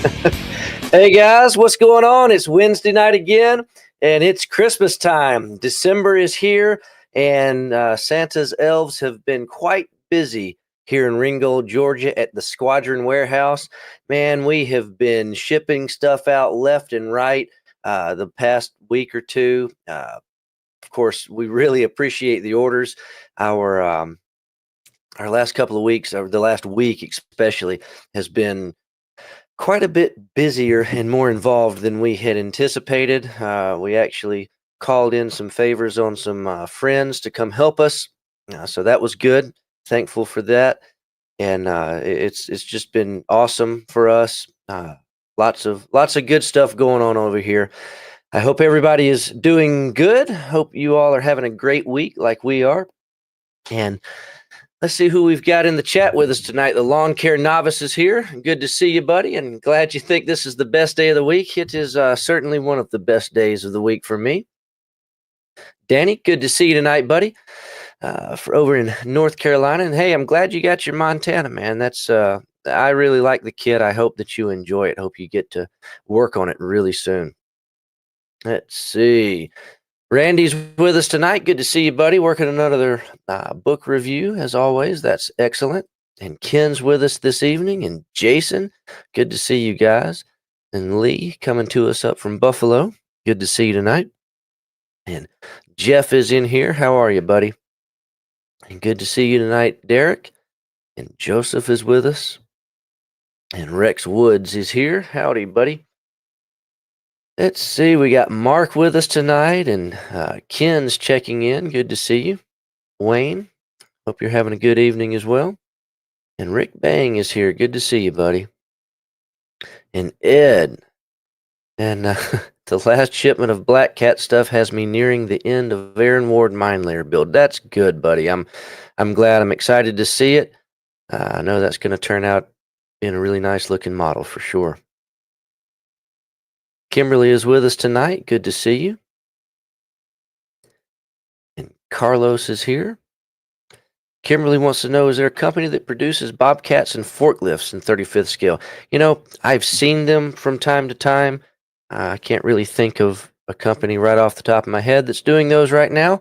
Hey guys, what's going on? It's Wednesday night again, and it's Christmas time. December is here, and Santa's elves have been quite busy here in Ringgold, Georgia at the Squadron warehouse. Man, we have been shipping stuff out left and right the past week or two. Of course, we really appreciate the orders. Our our last couple of weeks, or the last week especially, has been quite a bit busier and more involved than we had anticipated. We actually called in some favors on some friends to come help us, so that was good. Thankful for that, and it's just been awesome for us. Lots of good stuff going on over here. I hope everybody is doing good. Hope you all are having a great week like we are, and let's see who we've got in the chat with us tonight. The lawn care novice is here. Good to see you, buddy, and glad you think this is the best day of the week. It is certainly one of the best days of the week for me. Danny, good to see you tonight, buddy, for over in North Carolina. And hey, I'm glad you got your Montana, man. That's I really like the kit. I hope that you enjoy it. Hope you get to work on it really soon. Let's see. Randy's with us tonight. Good to see you, buddy. Working another book review, as always. That's excellent. And Ken's with us this evening. And Jason, good to see you guys. And Lee coming to us up from Buffalo. Good to see you tonight. And Jeff is in here. How are you, buddy? And good to see you tonight, Derek. And Joseph is with us. And Rex Woods is here. Howdy, buddy. Let's see, we got Mark with us tonight, and Ken's checking in. Good to see you. Wayne, hope you're having a good evening as well. And Rick Bang is here. Good to see you, buddy. And Ed. And the last shipment of Black Cat stuff has me nearing the end of Aaron Ward mine layer build. That's good, buddy. I'm glad. I'm excited to see it. I know that's going to turn out in a really nice looking model for sure. Kimberly is with us tonight. Good to see you. And Carlos is here. Kimberly wants to know, is there a company that produces bobcats and forklifts in 35th scale? You know, I've seen them from time to time. I can't really think of a company right off the top of my head that's doing those right now.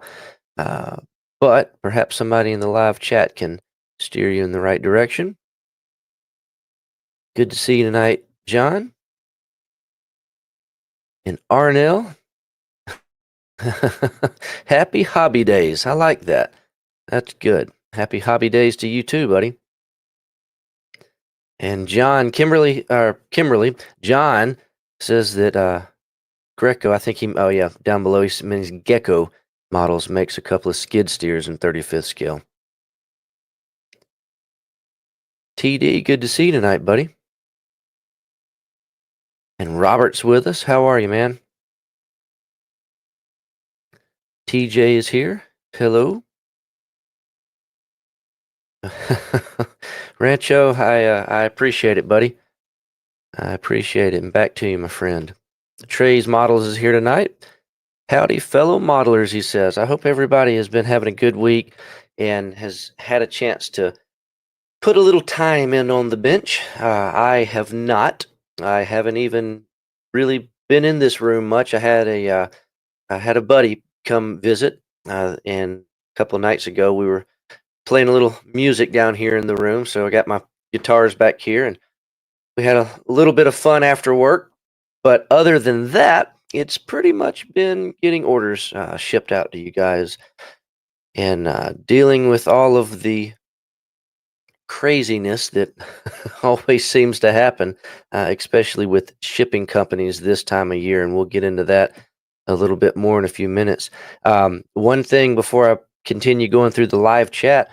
But perhaps somebody in the live chat can steer you in the right direction. Good to see you tonight, John. And Arnell. Happy hobby days. I like that. That's good. Happy hobby days to you too, buddy. And John, Kimberly, John says that Greco, I think oh yeah, down below he means Gecko models makes a couple of skid steers in 35th scale. TD, good to see you tonight, buddy. And Robert's with us. How are you, man? TJ is here. Hello. Rancho, I appreciate it, buddy. I appreciate it. And back to you, my friend. Trey's Models is here tonight. Howdy, fellow modelers, he says. I hope everybody has been having a good week and has had a chance to put a little time in on the bench. I have not. I haven't even really been in this room much. I had a buddy come visit, and a couple of nights ago we were playing a little music down here in the room. So I got my guitars back here, and we had a little bit of fun after work. But other than that, it's pretty much been getting orders shipped out to you guys and dealing with all of the craziness that always seems to happen, especially with shipping companies this time of year. And we'll get into that a little bit more in a few minutes. One thing before I continue going through the live chat,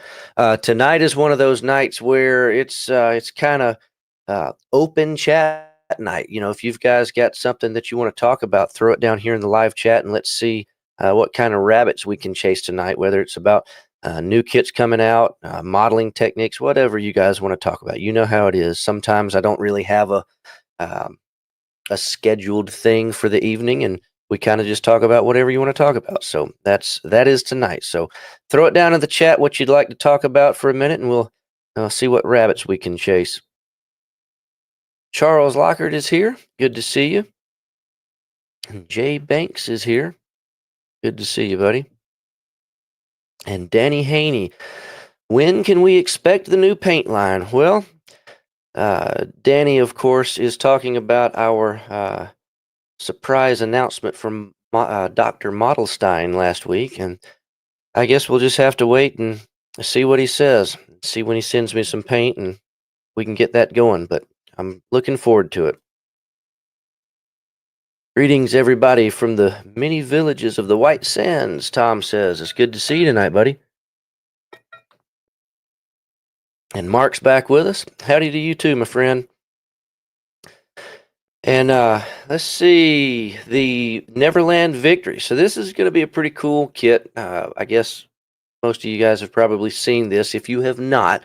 tonight is one of those nights where it's kind of open chat night. You know, if you've guys got something that you want to talk about, throw it down here in the live chat and let's see what kind of rabbits we can chase tonight, whether it's about new kits coming out, modeling techniques, whatever you guys want to talk about. You know how it is. Sometimes I don't really have a scheduled thing for the evening, and we kind of just talk about whatever you want to talk about. So that is tonight. So throw it down in the chat what you'd like to talk about for a minute, and we'll see what rabbits we can chase. Charles Lockard is here. Good to see you. And Jay Banks is here. Good to see you, buddy. And Danny Haney. When can we expect the new paint line? Well, Danny, of course, is talking about our surprise announcement from Dr. Modelstein last week, and I guess we'll just have to wait and see what he says. See when he sends me some paint, and we can get that going. But I'm looking forward to it. Greetings, everybody, from the many villages of the White Sands, Tom says. It's good to see you tonight, buddy. And Mark's back with us. Howdy to you too, my friend. And let's see, the Neverland Victory. So this is going to be a pretty cool kit. I guess most of you guys have probably seen this. If you have not,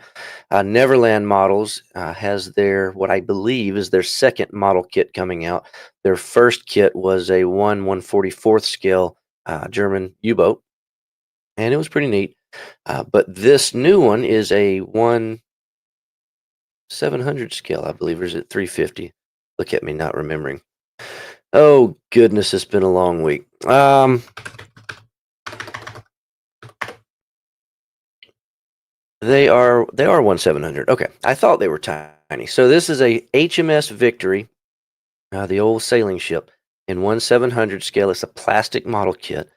Neverland Models has what I believe is their second model kit coming out. Their first kit was a 1/144th scale German U-boat, and it was pretty neat. But this new one is a 1/700 scale, I believe, or is it 350? Look at me not remembering. Oh, goodness, it's been a long week. They are 1/700. Okay, I thought they were tiny. So this is a HMS Victory, the old sailing ship, in 1/700 scale. It's a plastic model kit.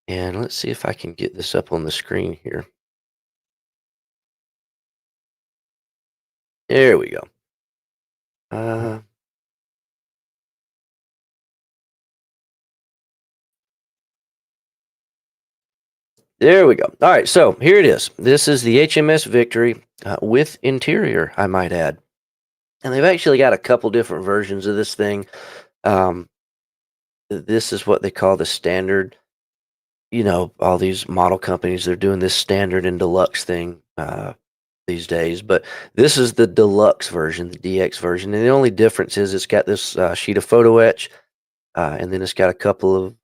And let's see if I can get this up on the screen here. There we go. There we go. All right, so here it is. This is the HMS Victory with interior, I might add. And they've actually got a couple different versions of this thing. This is what they call the standard. You know, all these model companies, they're doing this standard and deluxe thing these days. But this is the deluxe version, the DX version. And the only difference is it's got this sheet of photo etch, and then it's got a couple of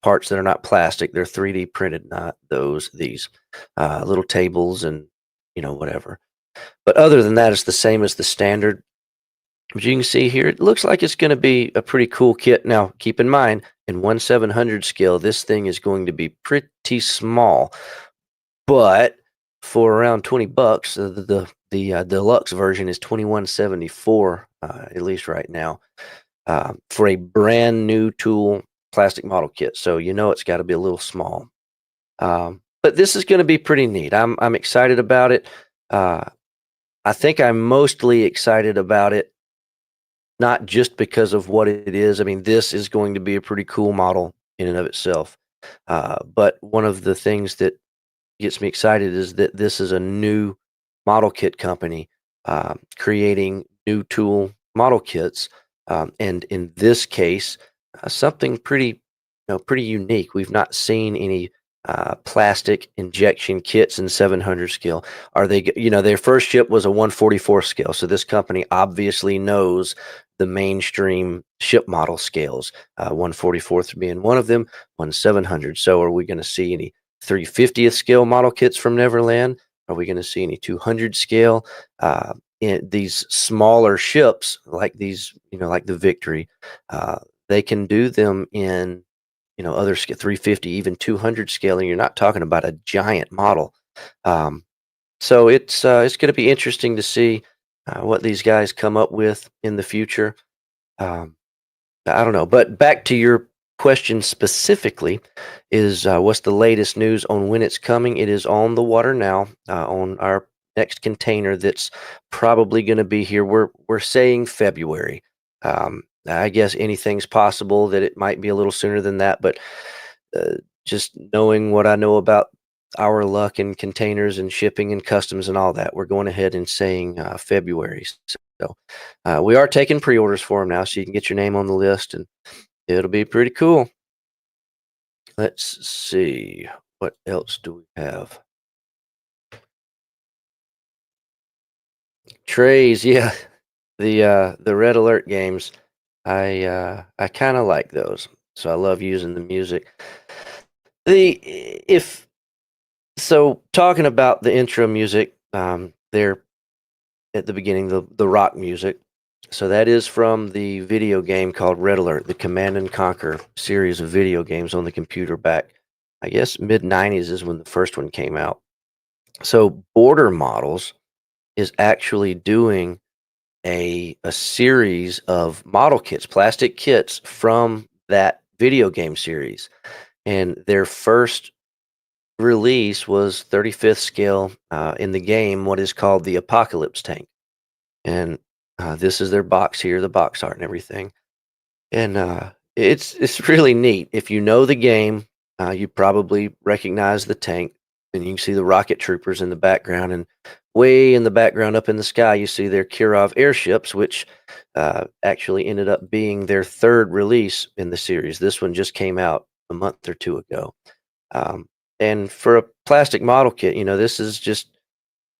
parts that are not plastic. They're 3D printed, not these little tables and, whatever. But other than that, it's the same as the standard. But you can see here, it looks like it's going to be a pretty cool kit. Now, keep in mind, in 1/700 scale, this thing is going to be pretty small. But for around $20, the deluxe version is $21.74, at least right now, for a brand new tool plastic model kit. So it's got to be a little small. But this is going to be pretty neat. I'm excited about it. I think I'm mostly excited about it, not just because of what it is. I mean, this is going to be a pretty cool model in and of itself. But one of the things that gets me excited is that this is a new model kit company creating new tool model kits. And in this case, something pretty unique. We've not seen any plastic injection kits in 700 scale. Are they? Their first ship was a 1/44 scale, so this company obviously knows the mainstream ship model scales. 1/44th being one of them, 1/700. So, are we going to see any 350th scale model kits from Neverland? Are we going to see any 200 scale? In these smaller ships, like these, like the Victory, they can do them in other 350, even 200 scaling. You're not talking about a giant model. So it's going to be interesting to see what these guys come up with in the future. I don't know, but back to your question specifically is what's the latest news on when it's coming? It is on the water now, on our next container that's probably going to be here. We're saying February. I guess anything's possible that it might be a little sooner than that, but just knowing what I know about our luck in containers and shipping and customs and all that, we're going ahead and saying February. So we are taking pre-orders for them now, so you can get your name on the list, and it'll be pretty cool. Let's see, what else do we have? Trays, yeah, the Red Alert games. I kind of like those, so I love using the music. Talking about the intro music, there at the beginning, the rock music. So that is from the video game called Red Alert, the Command and Conquer series of video games on the computer back, I guess mid-90s is when the first one came out. So Border Models is actually doing a series of model kits, plastic kits from that video game series. And their first release was 35th scale in the game, what is called the Apocalypse tank. And this is their box here, the box art and everything. And it's really neat. If you know the game, you probably recognize the tank, and you can see the rocket troopers in the background. And way in the background, up in the sky, you see their Kirov airships, which actually ended up being their third release in the series. This one just came out a month or two ago. And for a plastic model kit, this is just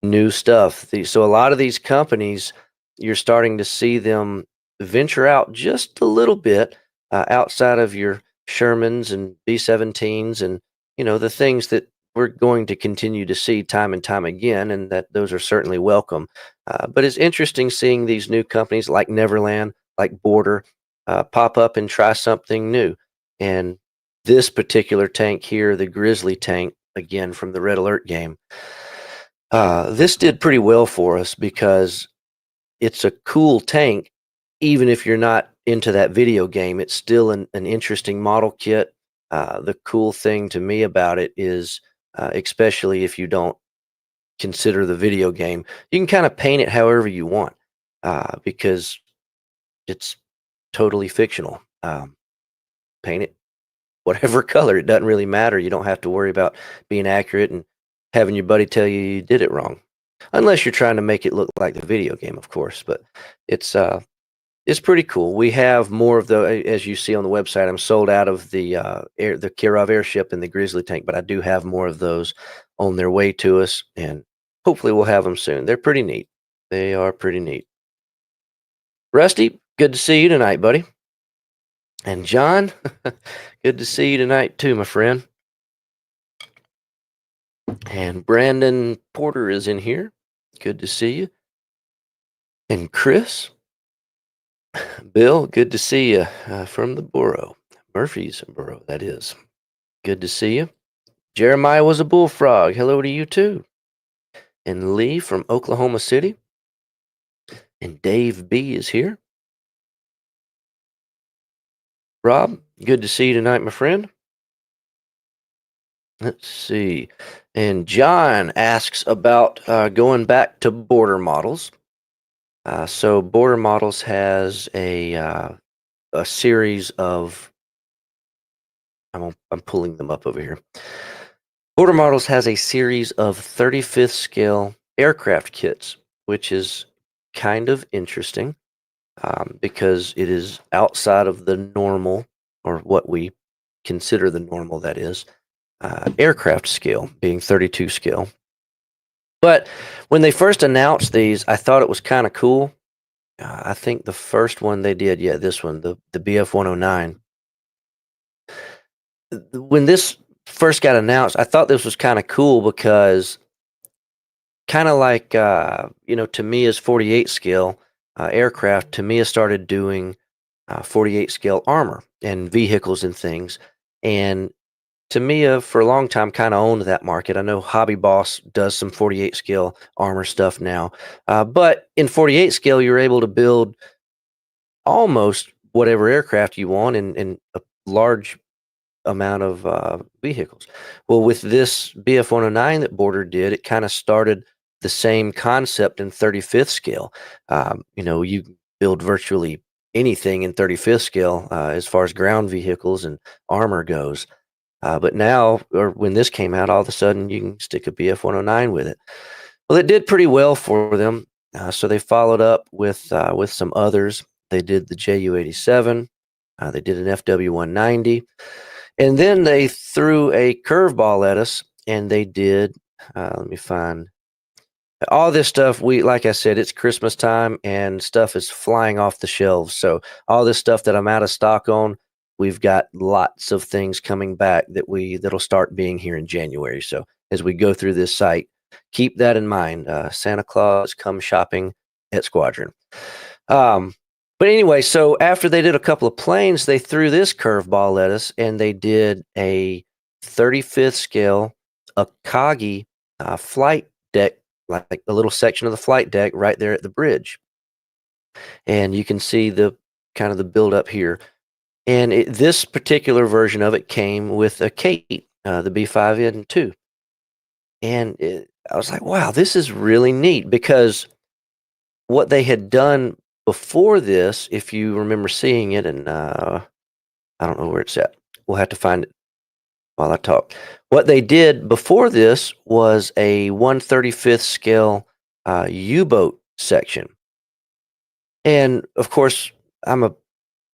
new stuff. So a lot of these companies, you're starting to see them venture out just a little bit outside of your Shermans and B-17s and the things that we're going to continue to see time and time again, and that those are certainly welcome. But it's interesting seeing these new companies like Neverland, like Border, pop up and try something new. And this particular tank here, the Grizzly tank, again from the Red Alert game, this did pretty well for us because it's a cool tank. Even if you're not into that video game, it's still an interesting model kit. The cool thing to me about it is, especially if you don't consider the video game, you can kind of paint it however you want because it's totally fictional. Paint it whatever color. It doesn't really matter. You don't have to worry about being accurate and having your buddy tell you did it wrong. Unless you're trying to make it look like the video game, of course. But it's pretty cool. We have more of as you see on the website. I'm sold out of the Kirov airship and the Grizzly tank, but I do have more of those on their way to us, and hopefully we'll have them soon. They're pretty neat. They are pretty neat. Rusty, good to see you tonight, buddy. And John, good to see you tonight too, my friend. And Brandon Porter is in here. Good to see you. And Chris, Bill, good to see you from the borough. Murphy's borough, that is. Good to see you. Jeremiah was a bullfrog. Hello to you too. And Lee from Oklahoma City. And Dave B is here. Rob, good to see you tonight, my friend. Let's see. And John asks about going back to Border Models. So Border Models has a series of, I'm pulling them up over here. Border Models has a series of 35th scale aircraft kits, which is kind of interesting because it is outside of the normal, or what we consider the normal, that is, aircraft scale, being 32 scale. But when they first announced these, I thought it was kind of cool. I think the first one they did, this one, the BF-109. When this first got announced, I thought this was kind of cool because kind of like, Tamiya's 48 scale aircraft, Tamiya started doing 48 scale armor and vehicles and things. And Tamiya, for a long time, kind of owned that market. I know Hobby Boss does some 48 scale armor stuff now. But in 48 scale, you're able to build almost whatever aircraft you want in a large amount of vehicles. Well, with this BF-109 that Border did, it kind of started the same concept in 35th scale. You build virtually anything in 35th scale as far as ground vehicles and armor goes. But now, or when this came out, all of a sudden you can stick a BF-109 with it. Well, it did pretty well for them. So they followed up with some others. They did the JU-87. They did an FW-190. And then they threw a curveball at us, and they did, let me find, all this stuff. Like I said, it's Christmas time, and stuff is flying off the shelves. So all this stuff that I'm out of stock on, we've got lots of things coming back that'll start being here in January. So as we go through this site, keep that in mind. Santa Claus come shopping at Squadron. Um, but anyway, so after they did a couple of planes, they threw this curveball at us, and they did a 35th scale Akagi flight deck, like a little section of the flight deck right there at the bridge. And you can see the kind of the build up here. And this particular version of it came with a Kate, the B5N2. And I was like, wow, this is really neat, because what they had done before this, if you remember seeing it, and I don't know where it's at. We'll have to find it while I talk. What they did before this was a 1/35th scale U-boat section. And of course, I'm a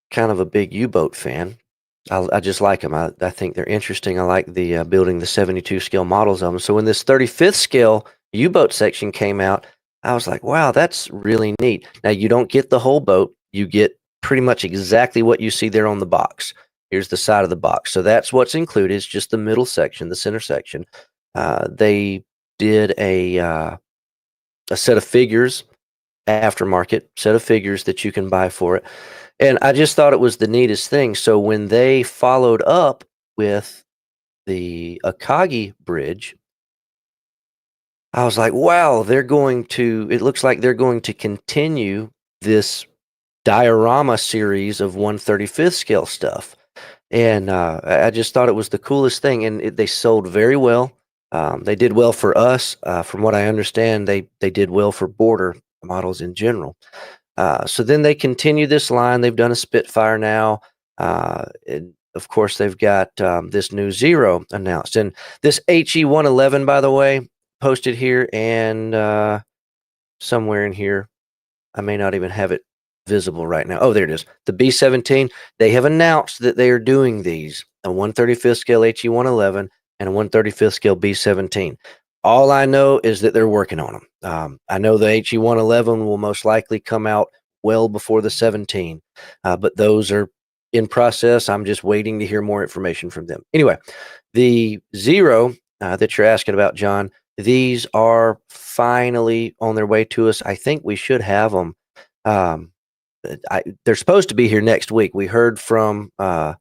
kind of a big U-boat fan. I just like them. I think they're interesting. I like the building the 72 scale models of them. So when this 35th scale U-boat section came out, I was like, wow, that's really neat. Now, you don't get the whole boat. You get pretty much exactly what you see there on the box. Here's the side of the box. So that's what's included. It's just the middle section, the center section. They did a set of figures, aftermarket set of figures that you can buy for it. And I just thought it was the neatest thing. So when they followed up with the Akagi bridge, I was like, wow, it looks like they're going to continue this diorama series of 1/35th scale stuff. And I just thought it was the coolest thing. And they sold very well. They did well for us. From what I understand, they did well for border models in general. So then they continue this line. They've done a Spitfire now. And of course, they've got this new Zero announced. And this HE111, by the way, posted here, and somewhere in here, I may not even have it visible right now. Oh, there it is. The B-17, they have announced that they are doing these, a 1/35th scale HE111 and a 1/35th scale B-17. All I know is that they're working on them. I know the HE111 will most likely come out well before the 17, but those are in process. I'm just waiting to hear more information from them. Anyway, the Zero that you're asking about, John, these are finally on their way to us. I think we should have them. They're supposed to be here next week. We heard from the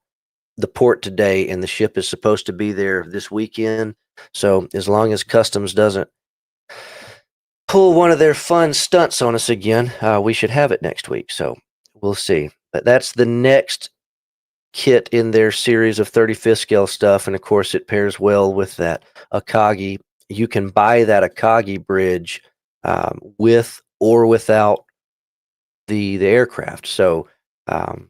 port today, and the ship is supposed to be there this weekend. So as long as customs doesn't pull one of their fun stunts on us again, we should have it next week. So we'll see. But that's the next kit in their series of 35th scale stuff. And of course, it pairs well with that Akagi. You can buy that Akagi bridge with or without the aircraft. So, who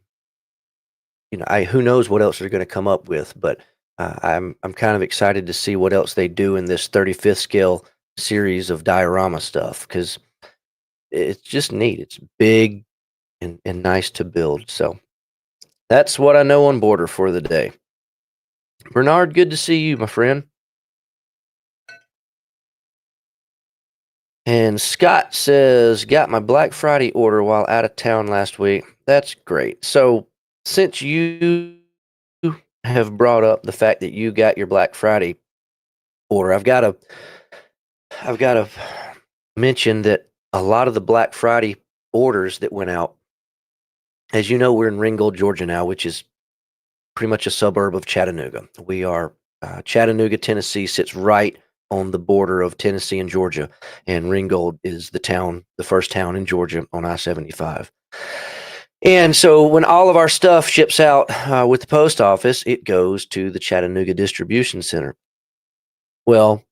knows what else they're going to come up with, but I'm kind of excited to see what else they do in this 35th scale series of diorama stuff, because it's just neat. It's big and nice to build. So that's what I know on border for the day. Bernard, good to see you, my friend. And Scott says, got my Black Friday order while out of town last week. That's great. So since you have brought up the fact that you got your Black Friday order, I've got to mention that a lot of the Black Friday orders that went out, as you know, we're in Ringgold, Georgia now, which is pretty much a suburb of Chattanooga. We are Chattanooga, Tennessee sits right on the border of Tennessee and Georgia, and Ringgold is the first town in Georgia on I-75. And so when all of our stuff ships out with the post office, it goes to the Chattanooga Distribution Center. Well,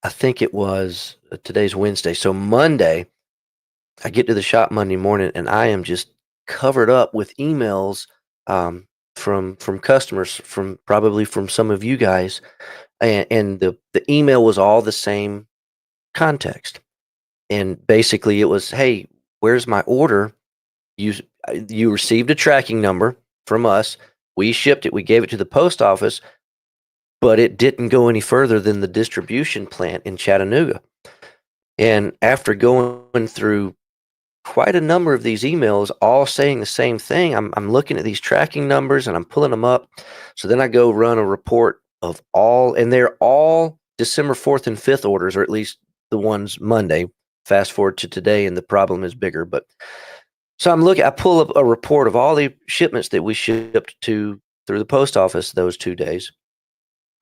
I think it was today's Wednesday. So Monday, I get to the shop Monday morning, and I am just covered up with emails from customers, probably from some of you guys. And the email was all the same context. And basically it was, hey, where's my order? You received a tracking number from us. We shipped it. We gave it to the post office, but it didn't go any further than the distribution plant in Chattanooga. And after going through quite a number of these emails, all saying the same thing, I'm looking at these tracking numbers and I'm pulling them up. So then I go run a report of all, and they're all December 4th and 5th orders, or at least the ones Monday, fast forward to today, and the problem is bigger. But so I pull up a report of all the shipments that we shipped to through the post office those 2 days,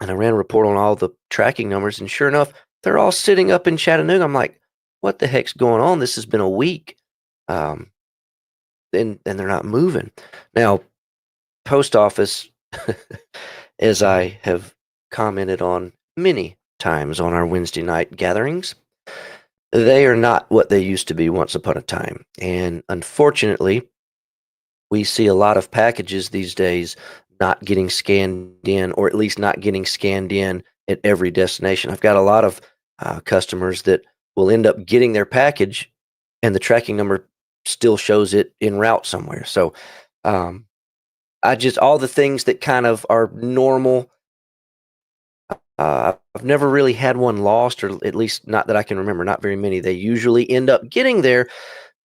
and I ran a report on all the tracking numbers, and sure enough, they're all sitting up in Chattanooga. I'm like, what the heck's going on? This has been a week, um, and they're not moving. Now, post office, as I have commented on many times on our Wednesday night gatherings, they are not what they used to be once upon a time. And unfortunately, we see a lot of packages these days not getting scanned in, or at least not getting scanned in at every destination. I've got a lot of customers that will end up getting their package and the tracking number still shows it en route somewhere. So um, all the things that kind of are normal. I've never really had one lost, or at least not that I can remember, not very many. They usually end up getting there.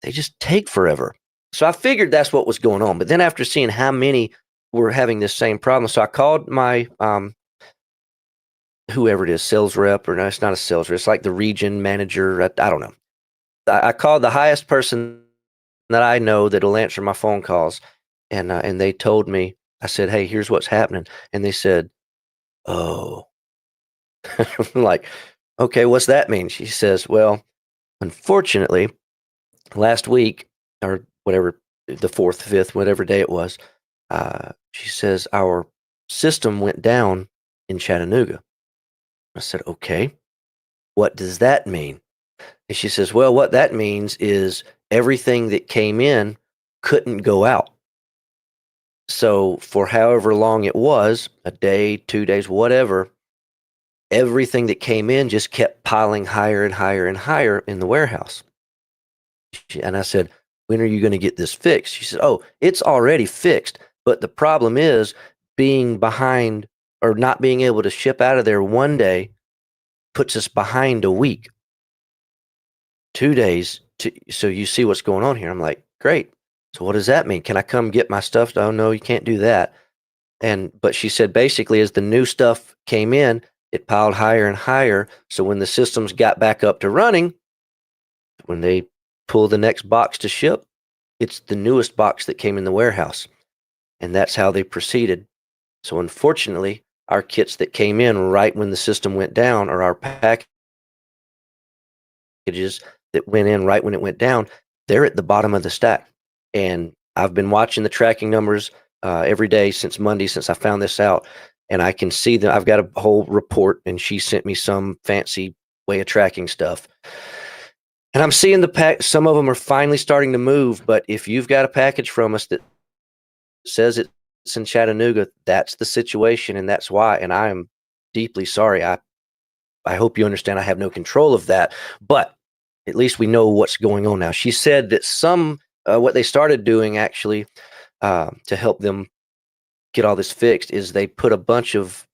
They just take forever. So I figured that's what was going on. But then after seeing how many were having this same problem, so I called my whoever it is, sales rep, or no, it's not a sales rep. It's like the region manager. I don't know. I called the highest person that I know that'll answer my phone calls, and they told me. I said, "Hey, here's what's happening," and they said, "Oh." I'm like, okay, what's that mean? She says, well, unfortunately, last week, or whatever, the 4th, 5th, whatever day it was, she says, our system went down in Chattanooga. I said, okay, what does that mean? And she says, well, what that means is everything that came in couldn't go out. So for however long it was, a day, 2 days, whatever, everything that came in just kept piling higher and higher and higher in the warehouse. And I said, when are you going to get this fixed? She said, oh, it's already fixed. But the problem is being behind, or not being able to ship out of there one day puts us behind a week, 2 days. So you see what's going on here. I'm like, great. So what does that mean? Can I come get my stuff? Oh, no, you can't do that. But she said basically as the new stuff came in, it piled higher and higher. So when the systems got back up to running, when they pull the next box to ship, it's the newest box that came in the warehouse. And that's how they proceeded. So unfortunately, our kits that came in right when the system went down, or our packages that went in right when it went down, they're at the bottom of the stack. And I've been watching the tracking numbers every day since Monday, since I found this out. And I can see that I've got a whole report, and she sent me some fancy way of tracking stuff. And I'm seeing some of them are finally starting to move. But if you've got a package from us that says it's in Chattanooga, that's the situation, and that's why. And I am deeply sorry. I hope you understand I have no control of that, but at least we know what's going on now. She said that what they started doing actually to help them get all this fixed is they put a bunch of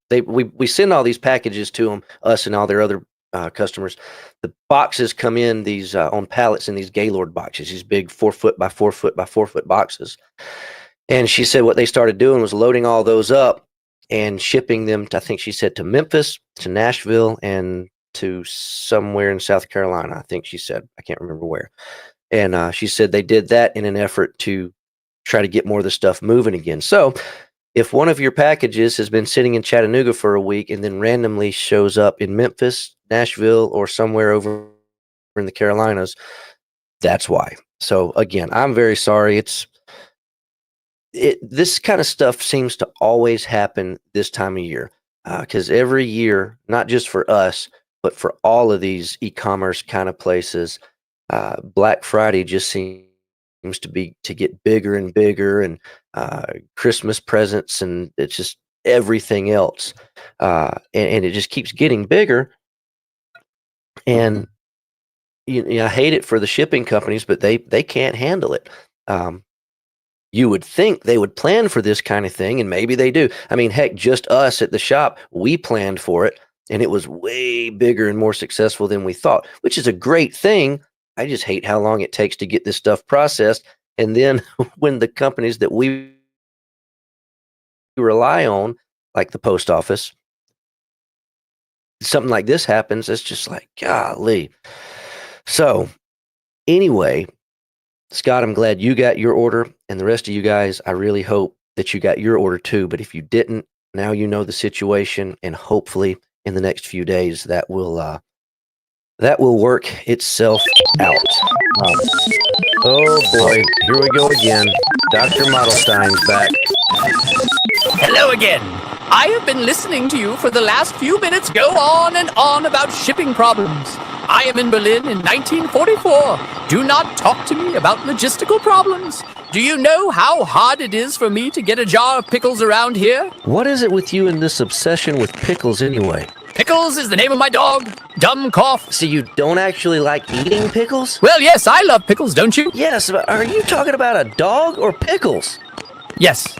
we send all these packages to them, us and all their other customers. The boxes come in these on pallets in these Gaylord boxes, these big 4-foot by 4-foot by 4-foot boxes. And she said what they started doing was loading all those up and shipping them to, I think she said, to Memphis, to Nashville, and to somewhere in South Carolina. I think she said, I can't remember where. And she said they did that in an effort to try to get more of the stuff moving again. So if one of your packages has been sitting in Chattanooga for a week and then randomly shows up in Memphis, Nashville, or somewhere over in the Carolinas, that's why. So again, I'm very sorry. This kind of stuff seems to always happen this time of year, because every year, not just for us, but for all of these e-commerce kind of places, Black Friday just seems to get bigger and bigger, and Christmas presents, and it's just everything else, and it just keeps getting bigger. And I hate it for the shipping companies, but they can't handle it. You would think they would plan for this kind of thing, and maybe they do. I mean, heck, just us at the shop, we planned for it, and it was way bigger and more successful than we thought, which is a great thing. I just hate how long it takes to get this stuff processed. And then when the companies that we rely on, like the post office, something like this happens, it's just like, golly. So anyway, Scott, I'm glad you got your order, and the rest of you guys, I really hope that you got your order too. But if you didn't, now you know the situation, and hopefully in the next few days that will work itself out. Oh boy, here we go again. Dr. Modelstein's back. Hello again. I have been listening to you for the last few minutes go on and on about shipping problems. I am in Berlin in 1944. Do not talk to me about logistical problems. Do you know how hard it is for me to get a jar of pickles around here? What is it with you and this obsession with pickles anyway? Pickles is the name of my dog. Dumb cough. So you don't actually like eating pickles? Well, yes, I love pickles, don't you? Yes, but are you talking about a dog or pickles? Yes.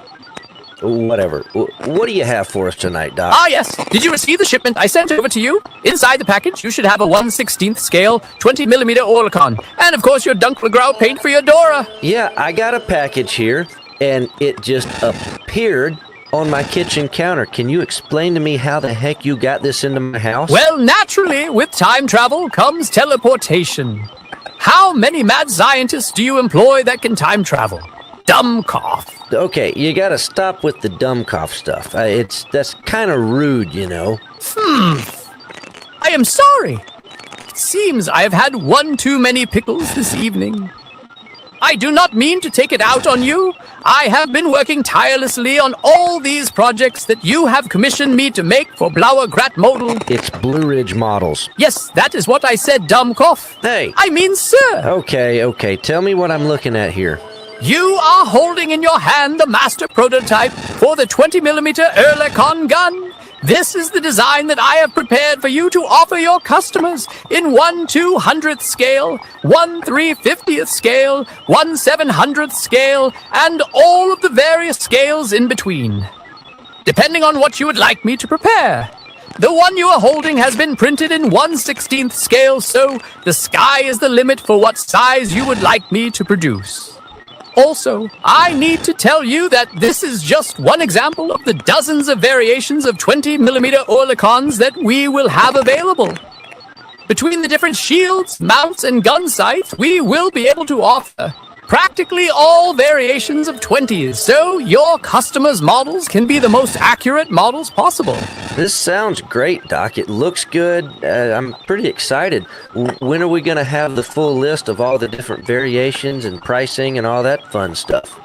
Whatever. What do you have for us tonight, Doc? Ah, yes. Did you receive the shipment I sent over to you? Inside the package, you should have a 1/16 scale, 20mm Oerlikon, and of course your Dunkelgrau paint for your Dora. Yeah, I got a package here, and it just appeared on my kitchen counter. Can you explain to me how the heck you got this into my house? Well, naturally, with time travel comes teleportation. How many mad scientists do you employ that can time travel? Dumb cough. Okay, you gotta stop with the dumb cough stuff. That's kind of rude, you know. I am sorry. It seems I have had one too many pickles this evening. I do not mean to take it out on you. I have been working tirelessly on all these projects that you have commissioned me to make for Blauer Grat Model. It's Blue Ridge Models. Yes, that is what I said, dumb cough. Hey. I mean, sir. Okay. Tell me what I'm looking at here. You are holding in your hand the master prototype for the 20mm Oerlikon gun. This is the design that I have prepared for you to offer your customers in 1/200th scale, 1/350th scale, 1/700th scale, and all of the various scales in between, depending on what you would like me to prepare. The one you are holding has been printed in 1/16th scale, so the sky is the limit for what size you would like me to produce. Also, I need to tell you that this is just one example of the dozens of variations of 20mm Oerlikons that we will have available. Between the different shields, mounts, and gun sights, we will be able to offer practically all variations of 20s, so your customers' models can be the most accurate models possible. This sounds great, Doc. It looks good. I'm pretty excited. When are we going to have the full list of all the different variations and pricing and all that fun stuff?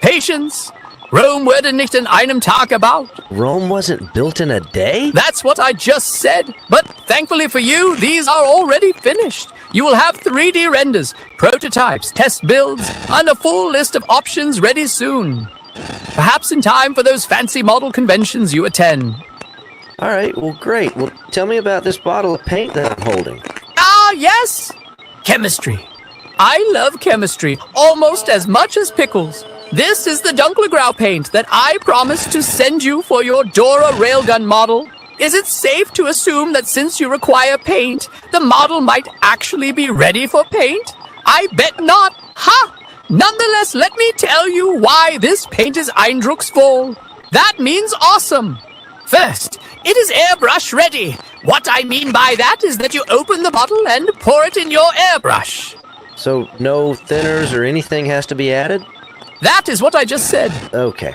Patience! Rome wurde nicht in einem Tag gebaut. Rome wasn't built in a day? That's what I just said, but thankfully for you, these are already finished. You will have 3D renders, prototypes, test builds, and a full list of options ready soon. Perhaps in time for those fancy model conventions you attend. All right, well, great. Well, tell me about this bottle of paint that I'm holding. Ah, yes! Chemistry. I love chemistry almost as much as pickles. This is the Dunkelgrau paint that I promised to send you for your Dora railgun model. Is it safe to assume that since you require paint, the model might actually be ready for paint? I bet not. Ha! Nonetheless, let me tell you why this paint is eindrucksvoll. That means awesome. First, it is airbrush ready. What I mean by that is that you open the bottle and pour it in your airbrush. So no thinners or anything has to be added? That is what I just said. Okay.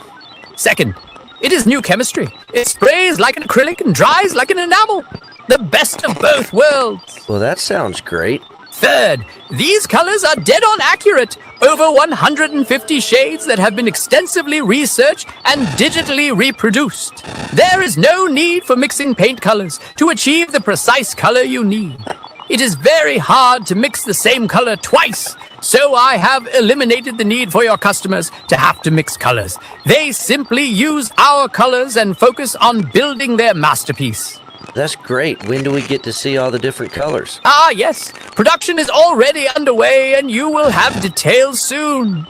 Second, it is new chemistry. It sprays like an acrylic and dries like an enamel. The best of both worlds. Well, that sounds great. Third, these colors are dead on accurate. Over 150 shades that have been extensively researched and digitally reproduced. There is no need for mixing paint colors to achieve the precise color you need. It is very hard to mix the same color twice, so I have eliminated the need for your customers to have to mix colors. They simply use our colors and focus on building their masterpiece. That's great. When do we get to see all the different colors? Ah, yes. Production is already underway, and you will have details soon.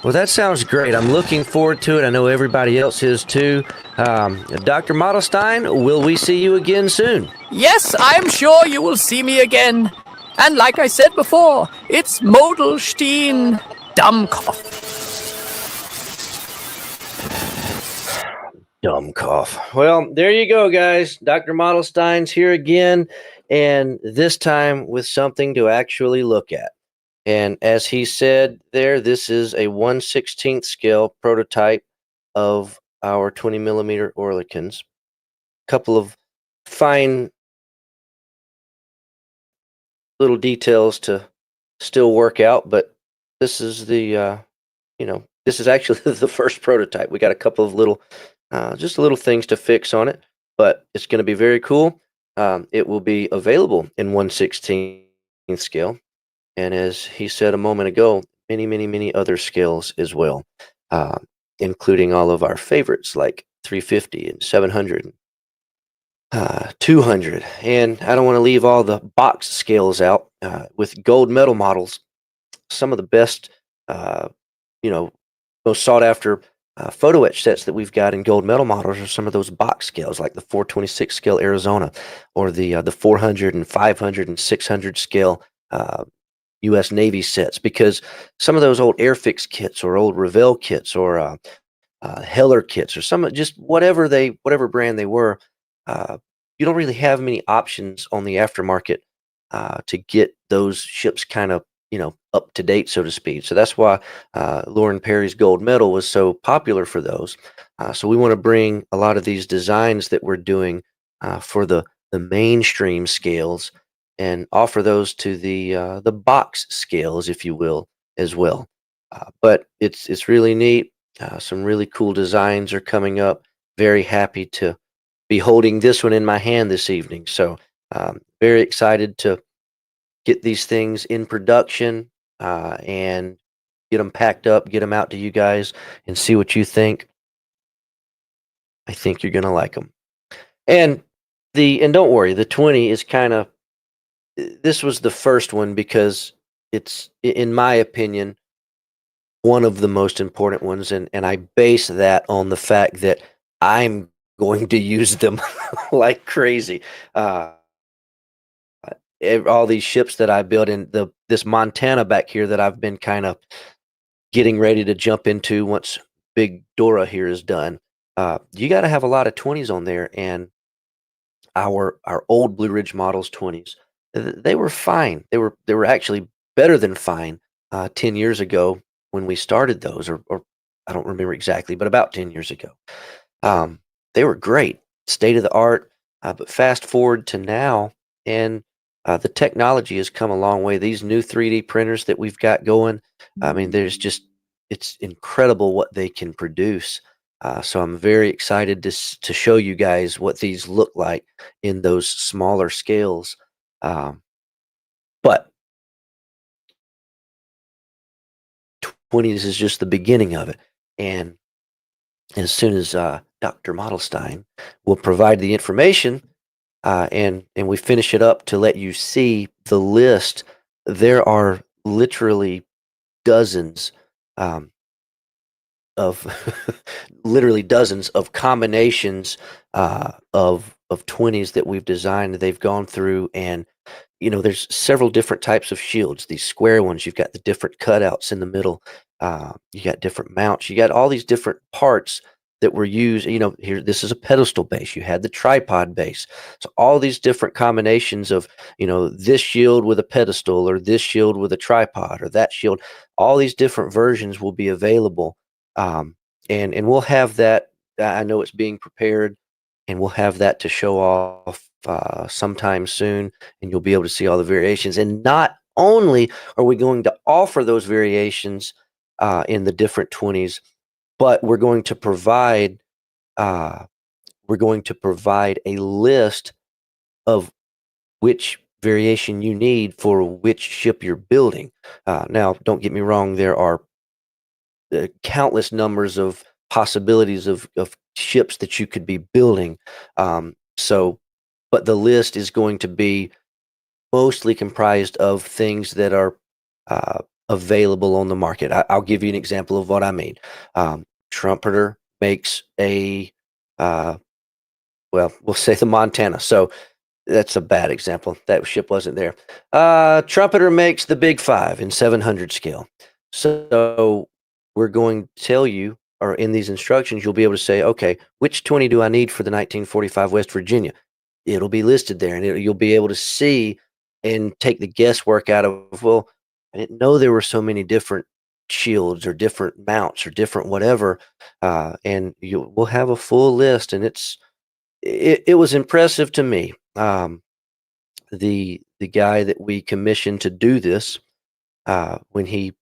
Well, that sounds great. I'm looking forward to it. I know everybody else is too. Dr. Modelstein, will we see you again soon? Yes, I am sure you will see me again. And like I said before, it's Modelstein. Dumb cough. Dumb cough. Well, there you go, guys. Dr. Modelstein's here again, and this time with something to actually look at. And as he said there, this is a 1/16 scale prototype of our 20 millimeter Oerlikons. Couple of fine little details to still work out, but this is this is actually the first prototype. We got a couple of little, just little things to fix on it, but it's going to be very cool. It will be available in 1/16 scale, and as he said a moment ago, many, many, many other scales as well, uh, including all of our favorites like 350 and 700, 200, and I don't want to leave all the box scales out. With gold medal models, some of the best, uh, you know, most sought after photo etch sets that we've got in gold medal models are some of those box scales, like the 426 scale Arizona, or the 400 and 500 and 600 scale U.S. Navy sets, because some of those old Airfix kits or old Revell kits or Heller kits or some just whatever brand they were, uh, you don't really have many options on the aftermarket to get those ships kind of up to date, so to speak. So that's why Lauren Perry's gold medal was so popular for those. So we want to bring a lot of these designs that we're doing for the mainstream scales and offer those to the box scales, if you will, as well. But it's really neat. Some really cool designs are coming up. Very happy to be holding this one in my hand this evening. So very excited to get these things in production and get them packed up, get them out to you guys, and see what you think. I think you're gonna like them. And don't worry, the 20 is kind of, this was the first one because it's, in my opinion, one of the most important ones, and I base that on the fact that I'm going to use them like crazy. All these ships that I built in this Montana back here that I've been kind of getting ready to jump into once Big Dora here is done. You got to have a lot of 20s on there, and our old Blue Ridge models 20s, they were fine. They were actually better than fine 10 years ago when we started those, or I don't remember exactly, but about 10 years ago. They were great, state of the art. But fast forward to now, and the technology has come a long way. These new 3D printers that we've got going, I mean, it's incredible what they can produce. So I'm very excited to show you guys what these look like in those smaller scales. But 20s is just the beginning of it. And as soon as Dr. Modelstein will provide the information, and we finish it up to let you see the list, there are literally dozens of literally dozens of combinations of 20s that we've designed. They've gone through, and there's several different types of shields. These square ones, you've got the different cutouts in the middle. You got different mounts. You got all these different parts that were used. Here, this is a pedestal base. You had the tripod base. So all these different combinations of, this shield with a pedestal, or this shield with a tripod, or that shield. All these different versions will be available, and we'll have that. I know it's being prepared, and we'll have that to show off sometime soon, and you'll be able to see all the variations. And not only are we going to offer those variations in the different 20s, but we're going to provide a list of which variation you need for which ship you're building. Now, don't get me wrong, there are countless numbers of possibilities of ships that you could be building. But the list is going to be mostly comprised of things that are available on the market. I'll give you an example of what I mean. Trumpeter makes a, we'll say the Montana. So that's a bad example. That ship wasn't there. Trumpeter makes the Big 5 in 700 scale. So we're going to tell you or in these instructions, you'll be able to say, okay, which 20 do I need for the 1945 West Virginia? It'll be listed there, and you'll be able to see and take the guesswork out of, well, I didn't know there were so many different shields or different mounts or different whatever. And we'll have a full list, and it was impressive to me. The guy that we commissioned to do this, when he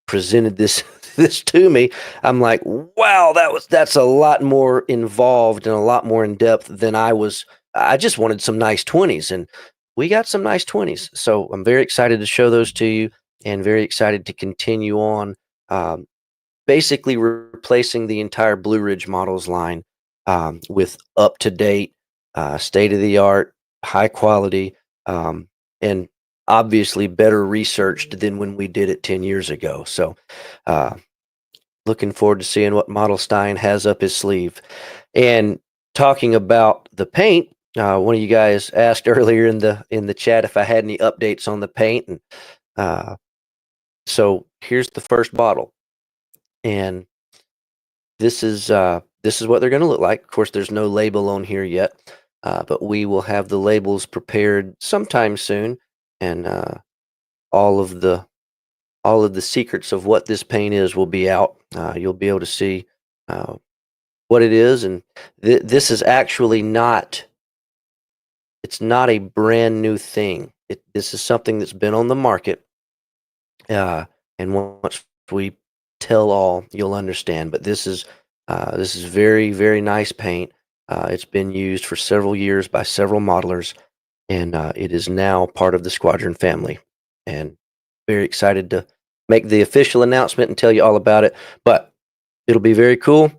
presented this this to me, I'm like, wow, that's a lot more involved and a lot more in depth than I was. I just wanted some nice 20s, and we got some nice 20s. So I'm very excited to show those to you, and very excited to continue on, um, basically replacing the entire Blue Ridge Models line, with up to date, state of the art, high quality, and obviously better researched than when we did it 10 years ago. So, uh, looking forward to seeing what Modelstein has up his sleeve. And talking about the paint, one of you guys asked earlier in the chat if I had any updates on the paint, and so here's the first bottle, and this is what they're going to look like. Of course, there's no label on here yet, but we will have the labels prepared sometime soon, and all of the secrets of what this paint is will be out. You'll be able to see what it is, and this is actually not. It's not a brand new thing. This is something that's been on the market, and once we tell all, you'll understand. But this is very, very nice paint. It's been used for several years by several modelers, and it is now part of the Squadron family. And very excited to make the official announcement and tell you all about it. But it'll be very cool.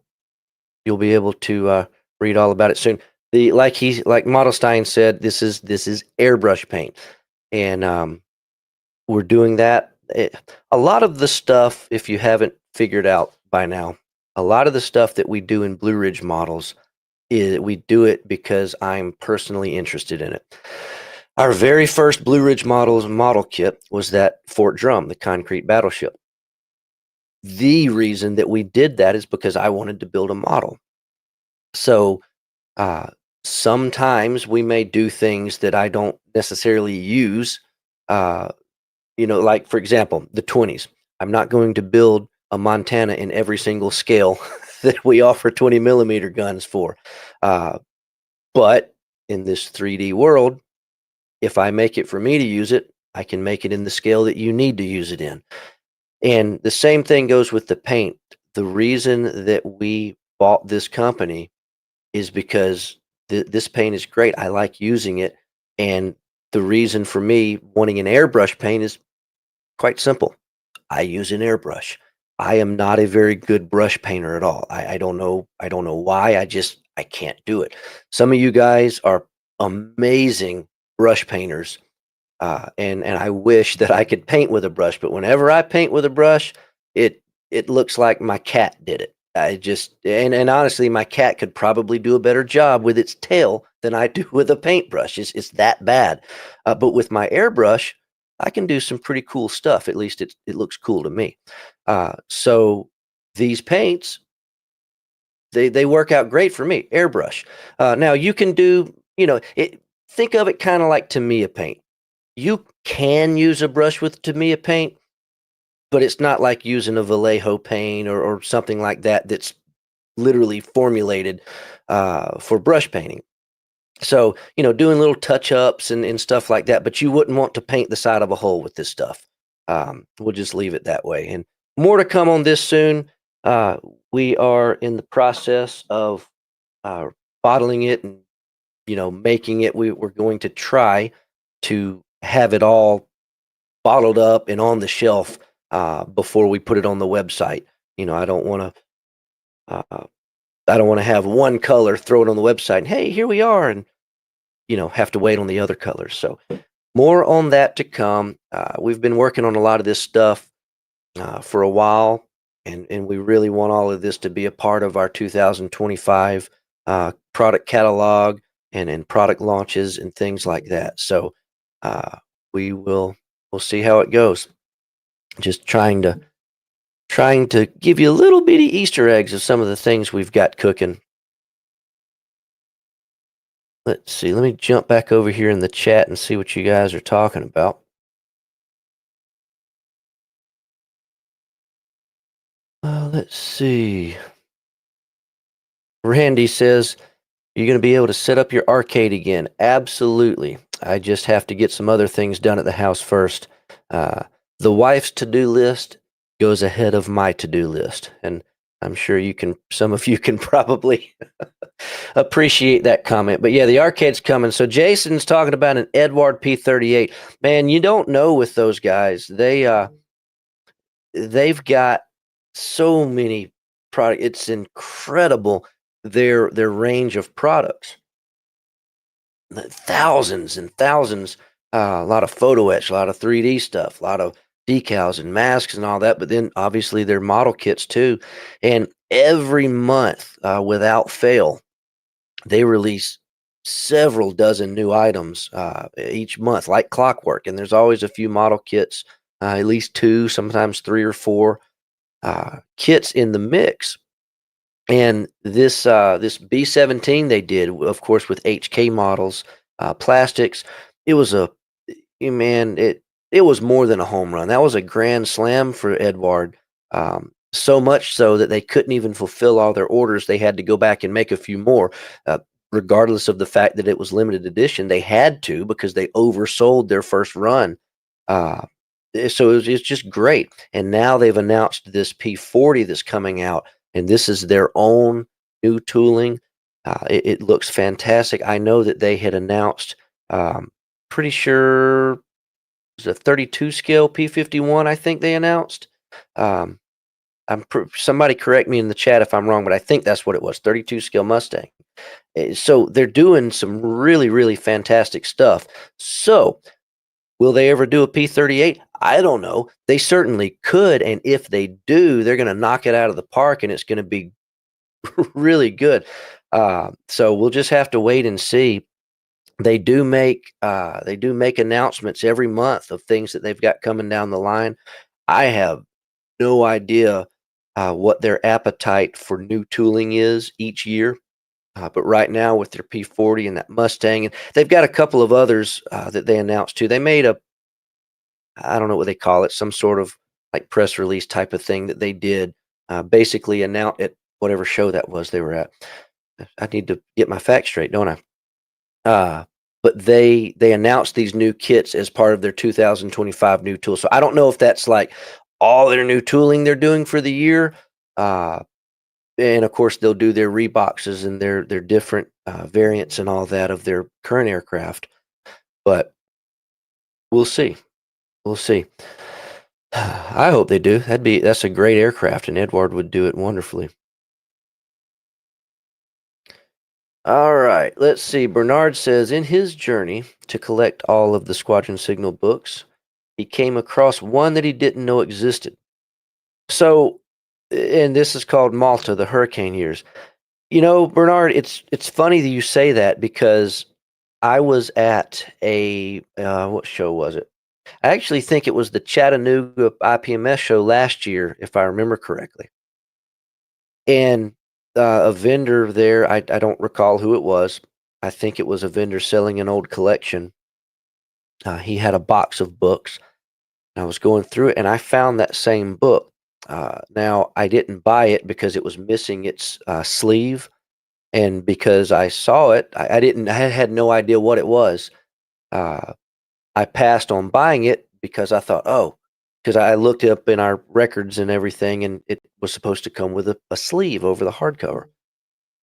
You'll be able to read all about it soon. Like Modelstein said, this is airbrush paint, and we're doing that. A lot of the stuff, if you haven't figured out by now, a lot of the stuff that we do in Blue Ridge models we do it because I'm personally interested in it. Our very first Blue Ridge model kit was that Fort Drum, the concrete battleship. The reason that we did that is because I wanted to build a model. So sometimes we may do things that I don't necessarily use. Like, for example, the 20s. I'm not going to build a Montana in every single scale that we offer 20 millimeter guns for. But in this 3D world, if I make it for me to use it, I can make it in the scale that you need to use it in. And the same thing goes with the paint. The reason that we bought this company is because this paint is great. I like using it. And the reason for me wanting an airbrush paint is quite simple. I use an airbrush. I am not a very good brush painter at all. I don't know why. I can't do it. Some of you guys are amazing brush painters, and I wish that I could paint with a brush. But whenever I paint with a brush, it looks like my cat did it. And honestly, my cat could probably do a better job with its tail than I do with a paintbrush. It's that bad. But with my airbrush, I can do some pretty cool stuff. At least it looks cool to me. So these paints, they work out great for me. Airbrush. Now you can do, think of it kind of like Tamiya paint. You can use a brush with Tamiya paint, but it's not like using a Vallejo paint or something like that that's literally formulated for brush painting. So, doing little touch-ups and stuff like that, but you wouldn't want to paint the side of a hole with this stuff. We'll just leave it that way. And more to come on this soon. We are in the process of bottling it and, making it. We're going to try to have it all bottled up and on the shelf before we put it on the website. I don't want to have one color, throw it on the website, and hey, here we are, and have to wait on the other colors. So more on that to come. We've been working on a lot of this stuff for a while, and we really want all of this to be a part of our 2025 product catalog and product launches and things like that. So we'll see how it goes. Just trying trying to give you little bitty Easter eggs of some of the things we've got cooking. Let's see. Let me jump back over here in the chat and see what you guys are talking about. Let's see. Randy says, you're going to be able to set up your arcade again. Absolutely. I just have to get some other things done at the house first. The wife's to-do list goes ahead of my to-do list. And I'm sure some of you can probably appreciate that comment. But yeah, the arcade's coming. So Jason's talking about an Edward P38. Man, you don't know with those guys. They've got so many products. It's incredible their range of products. Thousands and thousands. A lot of photo etch, a lot of 3D stuff, a lot of decals and masks and all that. But then obviously their model kits too. And every month, without fail, they release several dozen new items each month, like clockwork. And there's always a few model kits, at least 2, sometimes 3 or 4 kits in the mix. And this B17 they did, of course, with HK models, plastics. It was it was more than a home run. That was a grand slam for Edward. So much so that they couldn't even fulfill all their orders. They had to go back and make a few more, regardless of the fact that it was limited edition. They had to, because they oversold their first run. So it's just great. And now they've announced this P40 that's coming out, and this is their own new tooling. It looks fantastic. I know that they had announced, pretty sure it was a 32 scale P51, I think they announced. Somebody correct me in the chat if I'm wrong, but I think that's what it was, 32 scale Mustang. So they're doing some really, really fantastic stuff. So will they ever do a P38? I don't know. They certainly could, and if they do, they're going to knock it out of the park, and it's going to be really good. So we'll just have to wait and see. They do make announcements every month of things that they've got coming down the line. I have no idea what their appetite for new tooling is each year. But right now with their P40 and that Mustang, and they've got a couple of others that they announced too. They made I don't know what they call it, some sort of like press release type of thing that they did, basically announced at whatever show that was they were at. I need to get my facts straight, don't I? But they announced these new kits as part of their 2025 new tool. So I don't know if that's like all their new tooling they're doing for the year. And of course, they'll do their reboxes and their different variants and all that of their current aircraft. But we'll see. We'll see. I hope they do. That's a great aircraft, and Edward would do it wonderfully. All right, let's see. Bernard says, in his journey to collect all of the Squadron Signal books, he came across one that he didn't know existed. So, and this is called Malta, the hurricane years. You know, Bernard, it's funny that you say that, because I was at what show was it? I actually think it was the Chattanooga IPMS show last year, if I remember correctly. And a vendor there, I don't recall who it was. I think it was a vendor selling an old collection. He had a box of books. I was going through it, and I found that same book. Now, I didn't buy it because it was missing its sleeve, and because I saw it, I had no idea what it was. I passed on buying it because I thought, because I looked up in our records and everything, and it was supposed to come with a sleeve over the hardcover.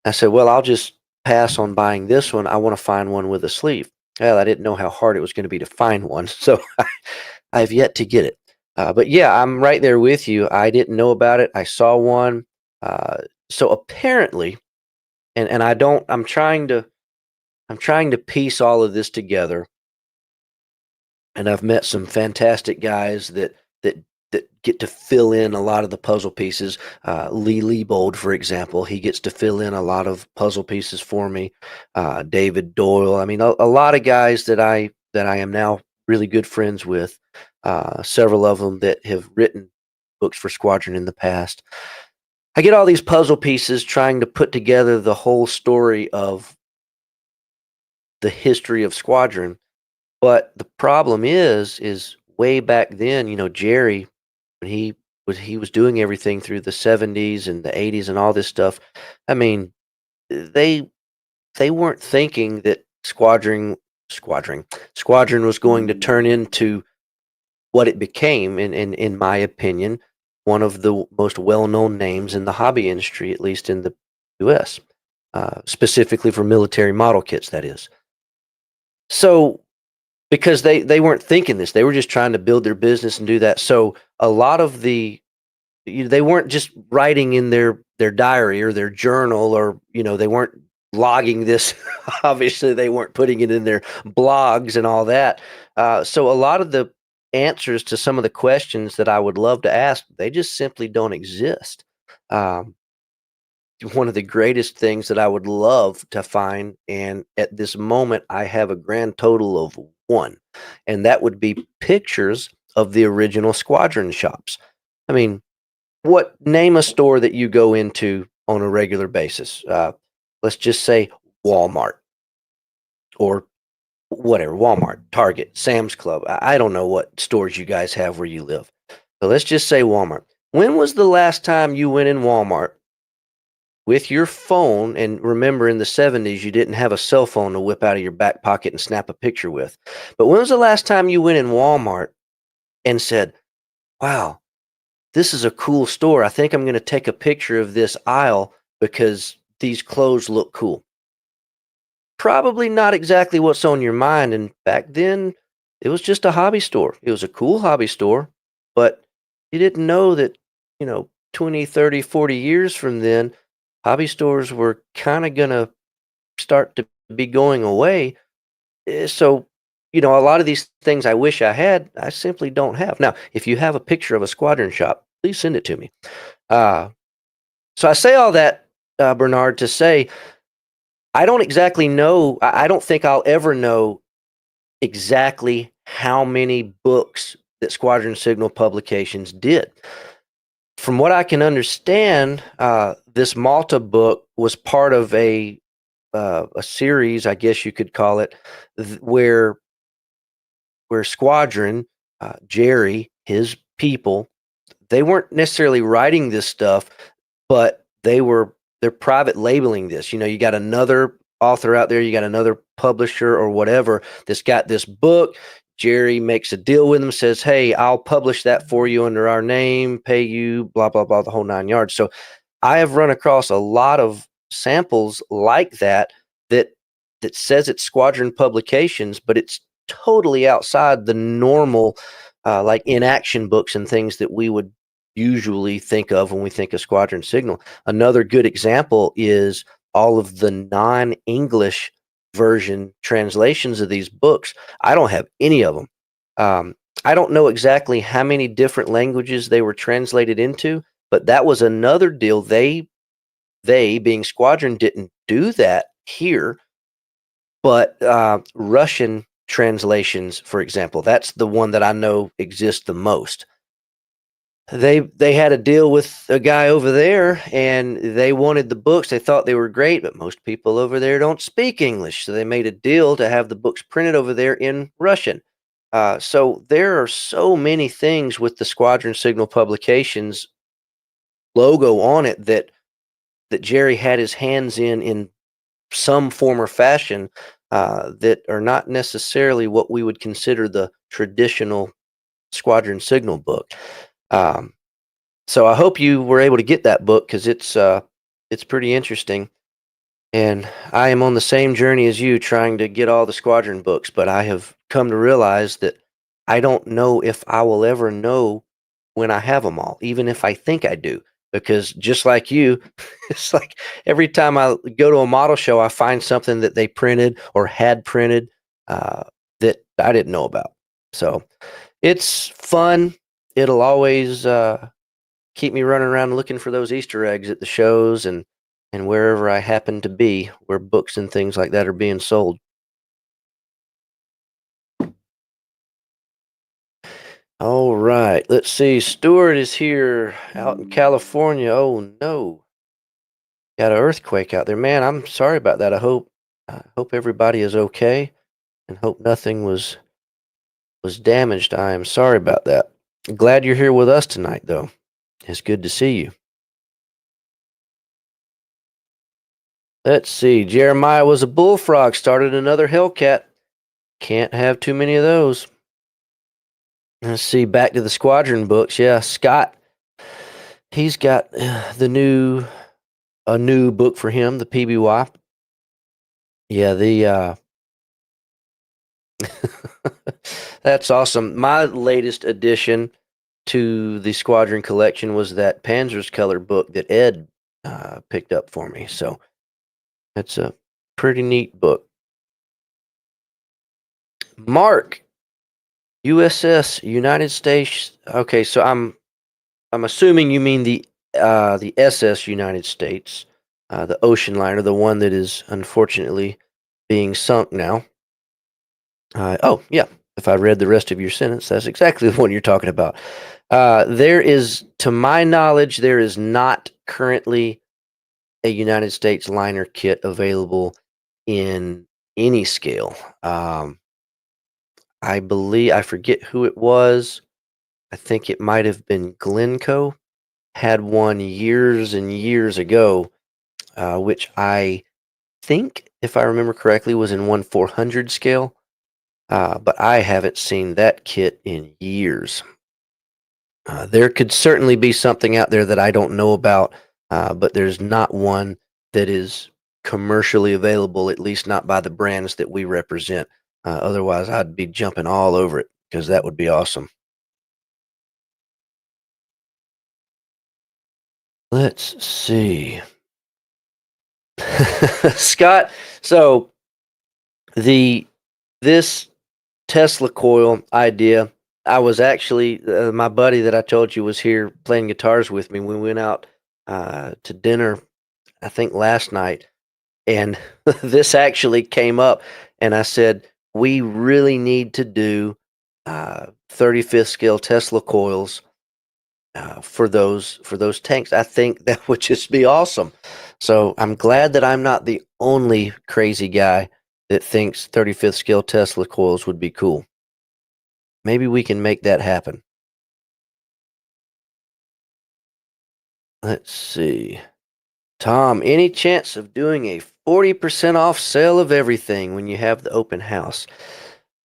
I said, well, I'll just pass on buying this one. I want to find one with a sleeve. Well, I didn't know how hard it was going to be to find one, so I've yet to get it. But yeah, I'm right there with you. I didn't know about it. I saw one. So apparently, and I'm trying to piece all of this together. And I've met some fantastic guys that get to fill in a lot of the puzzle pieces. Lee Leibold, for example, he gets to fill in a lot of puzzle pieces for me. David Doyle. I mean, a lot of guys that I am now really good friends with. Several of them that have written books for Squadron in the past. I get all these puzzle pieces trying to put together the whole story of the history of Squadron. But the problem is way back then, Jerry, when he was doing everything through the 70s and the 80s and all this stuff. I mean, they they weren't thinking that Squadron was going to turn into what it became, in my opinion, one of the most well-known names in the hobby industry, at least in the US, specifically for military model kits, that is. So, because they weren't thinking this, they were just trying to build their business and do that. So, a lot of they weren't just writing in their diary or their journal, or they weren't logging this. Obviously, they weren't putting it in their blogs and all that. So a lot of the answers to some of the questions that I would love to ask, they just simply don't exist. Um, One of the greatest things that I would love to find, and at this moment I have a grand total of one, and that would be pictures of the original Squadron shops. I mean, name a store that you go into on a regular basis. Let's just say Walmart, or whatever, Walmart, Target, Sam's Club. I don't know what stores you guys have where you live. So let's just say Walmart. When was the last time you went in Walmart with your phone? And remember, in the 70s, you didn't have a cell phone to whip out of your back pocket and snap a picture with. But when was the last time you went in Walmart and said, wow, this is a cool store. I think I'm going to take a picture of this aisle because these clothes look cool. Probably not exactly what's on your mind. And back then, it was just a hobby store. It was a cool hobby store, but you didn't know that, 20, 30, 40 years from then, hobby stores were kind of going to start to be going away. So, a lot of these things I wish I had, I simply don't have. Now, if you have a picture of a Squadron shop, please send it to me. So I say all that, Bernard, to say I don't exactly know. I don't think I'll ever know exactly how many books that Squadron Signal Publications did. From what I can understand, this Malta book was part of a series, I guess you could call it, where Squadron, Jerry, his people, they weren't necessarily writing this stuff, but they're private labeling this. You got another author out there, you got another publisher or whatever that's got this book. Jerry makes a deal with them, says, hey, I'll publish that for you under our name, pay you, blah, blah, blah, the whole 9 yards. So I have run across a lot of samples like that says it's Squadron Publications, but it's totally outside the normal, like in-action books and things that we would usually think of when we think of Squadron Signal. Another good example is all of the non-English version translations of these books. I don't have any of them. I don't know exactly how many different languages they were translated into, but that was another deal. They being Squadron didn't do that here, but Russian translations, for example, that's the one that I know exists the most. They had a deal with a guy over there, and they wanted the books. They thought they were great, but most people over there don't speak English, so they made a deal to have the books printed over there in Russian. So there are so many things with the Squadron Signal Publications logo on it that Jerry had his hands in some form or fashion, that are not necessarily what we would consider the traditional Squadron Signal book. So I hope you were able to get that book, because it's pretty interesting. And I am on the same journey as you, trying to get all the Squadron books, but I have come to realize that I don't know if I will ever know when I have them all, even if I think I do. Because just like you, it's like every time I go to a model show, I find something that they printed or had printed, that I didn't know about. So it's fun. It'll always keep me running around looking for those Easter eggs at the shows and wherever I happen to be, where books and things like that are being sold. All right. Let's see. Stuart is here out in California. Oh no. Got an earthquake out there. Man, I'm sorry about that. I hope everybody is okay and hope nothing was damaged. I am sorry about that. Glad you're here with us tonight though. It's good to see you. Let's see. Jeremiah was a bullfrog, started another Hellcat. Can't have too many of those. Let's see. Back to the Squadron books. Yeah, Scott. He's got a new book for him, the PBY. Yeah, the that's awesome. My latest addition to the Squadron collection was that Panzer's Color book that Ed picked up for me. So it's a pretty neat book. Mark, USS United States. Okay, so I'm assuming you mean the SS United States, the ocean liner, the one that is unfortunately being sunk now. Oh, yeah. If I read the rest of your sentence, that's exactly the one you're talking about. There is, to my knowledge, there is not currently a United States liner kit available in any scale. I believe, I forget who it was. I think it might have been Glencoe. Had one years and years ago, which I think, if I remember correctly, was in 1/400 scale. But I haven't seen that kit in years. There could certainly be something out there that I don't know about, but there's not one that is commercially available, at least not by the brands that we represent. Otherwise, I'd be jumping all over it because that would be awesome. Let's see. Scott, so the this Tesla coil idea, I was actually my buddy that I told you was here playing guitars with me. We went out to dinner, I think last night, and this actually came up, and I said we really need to do 35th scale Tesla coils for those tanks. I think that would just be awesome. So I'm glad that I'm not the only crazy guy that thinks 35th scale Tesla coils would be cool. Maybe we can make that happen. Let's see. Tom, any chance of doing a 40% off sale of everything when you have the open house?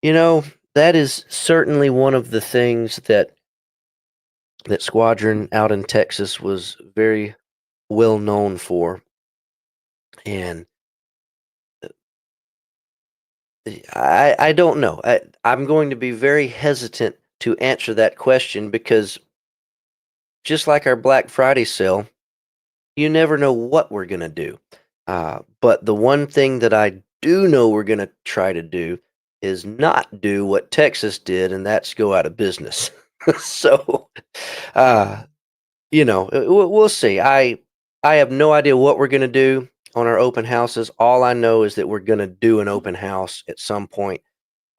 You know, that is certainly one of the things that Squadron out in Texas was very well known for. And I don't know. I'm going to be very hesitant to answer that question because just like our Black Friday sale, you never know what we're going to do. But the one thing that I do know we're going to try to do is not do what Texas did, and that's go out of business. So, uh, we'll see. I have no idea what we're going to do on our open houses. All I know is that we're going to do an open house at some point,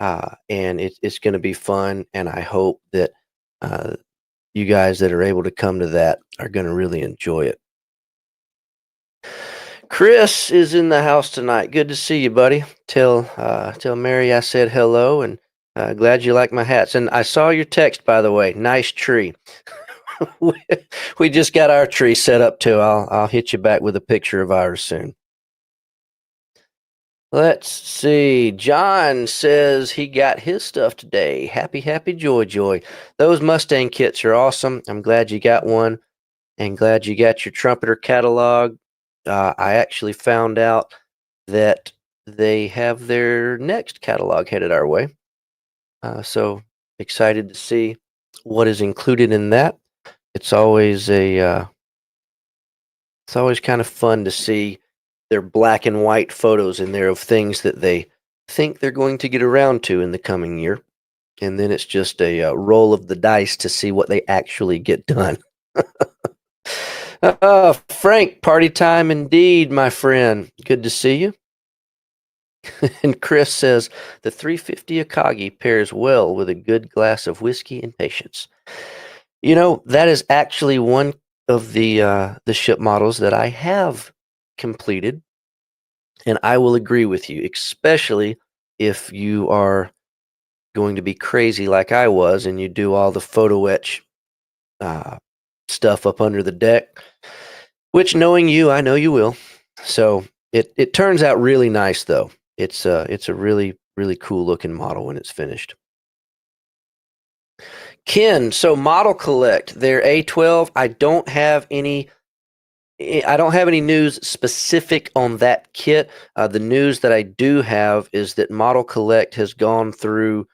and it's going to be fun. And I hope that you guys that are able to come to that are going to really enjoy it. Chris is in the house tonight. Good to see you, buddy. Tell Mary I said hello, and glad you like my hats. And I saw your text, by the way. Nice tree. We just got our tree set up too. I'll hit you back with a picture of ours soon. Let's see. John says he got his stuff today. Happy, happy, joy, joy. Those Mustang kits are awesome. I'm glad you got one, and glad you got your trumpeter catalog. I actually found out that they have their next catalog headed our way. So excited to see what is included in that. It's always kind of fun to see their black and white photos in there of things that they think they're going to get around to in the coming year. And then it's just a roll of the dice to see what they actually get done. Frank, party time indeed, my friend. Good to see you. And Chris says the 350 Akagi pairs well with a good glass of whiskey and patience. That is actually one of the ship models that I have completed, and I will agree with you, especially if you are going to be crazy like I was and you do all the photo etch uh, stuff up under the deck, which knowing you, I know you will. So it turns out really nice though. It's a really really cool looking model when it's finished. Ken, so Model Collect, their A12. I don't have any news specific on that kit. The news that I do have is that Model Collect has gone through,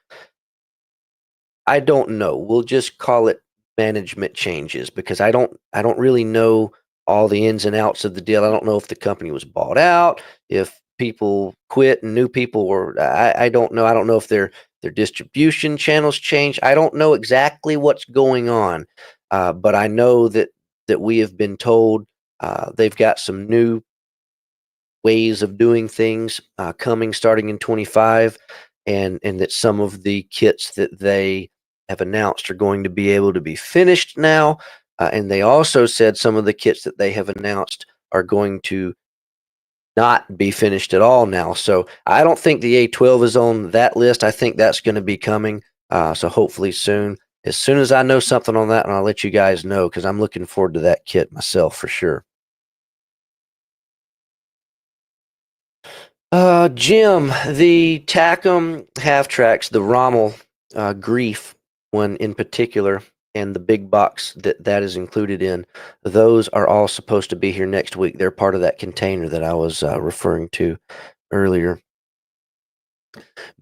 I don't know. We'll just call it management changes because I don't really know all the ins and outs of the deal. I don't know if the company was bought out, if people quit and new people were. I don't know. I don't know if their distribution channels changed. I don't know exactly what's going on, but I know that we have been told they've got some new ways of doing things coming starting in 25, and that some of the kits that they have announced are going to be able to be finished now. And they also said some of the kits that they have announced are going to not be finished at all now. So I don't think the A12 is on that list. I think that's going to be coming. So hopefully soon. As soon as I know something on that, and I'll let you guys know because I'm looking forward to that kit myself for sure. Jim, the Tacom half tracks, the Rommel Grief one in particular, and the big box that is included in, those are all supposed to be here next week. They're part of that container that I was referring to earlier.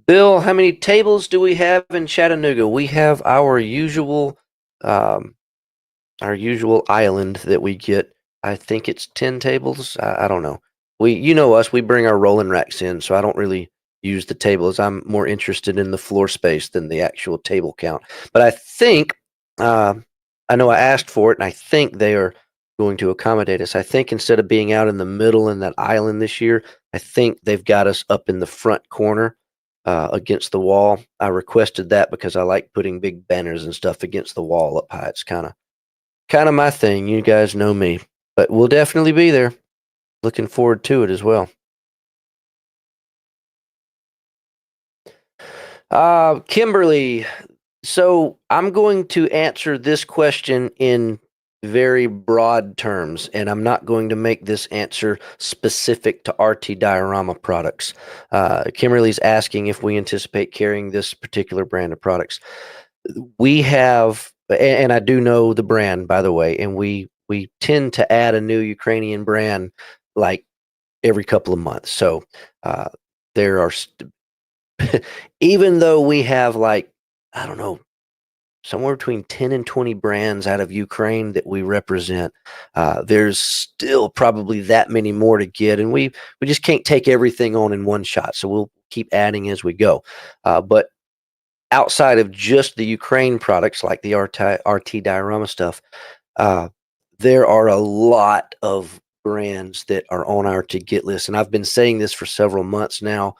Bill, how many tables do we have in Chattanooga? We have um, our usual island that we get. I think it's 10 tables. I don't know. You know us, we bring our rolling racks in, so I don't really use the tables. I'm more interested in the floor space than the actual table count. But I think, uh, I know I asked for it, and I think they are going to accommodate us. I think instead of being out in the middle in that island this year, I think they've got us up in the front corner against the wall. I requested that because I like putting big banners and stuff against the wall up high. It's kind of my thing. You guys know me, but we'll definitely be there. Looking forward to it as well. Kimberly, so I'm going to answer this question in very broad terms, and I'm not going to make this answer specific to RT Diorama products. Kimberly's asking if we anticipate carrying this particular brand of products. We have, and I do know the brand, by the way, and we tend to add a new Ukrainian brand like every couple of months. So there are, even though we have like, I don't know, somewhere between 10 and 20 brands out of Ukraine that we represent, there's still probably that many more to get. And we just can't take everything on in one shot. So we'll keep adding as we go. But outside of just the Ukraine products like the RT Diorama stuff, there are a lot of brands that are on our to get list. And I've been saying this for several months now.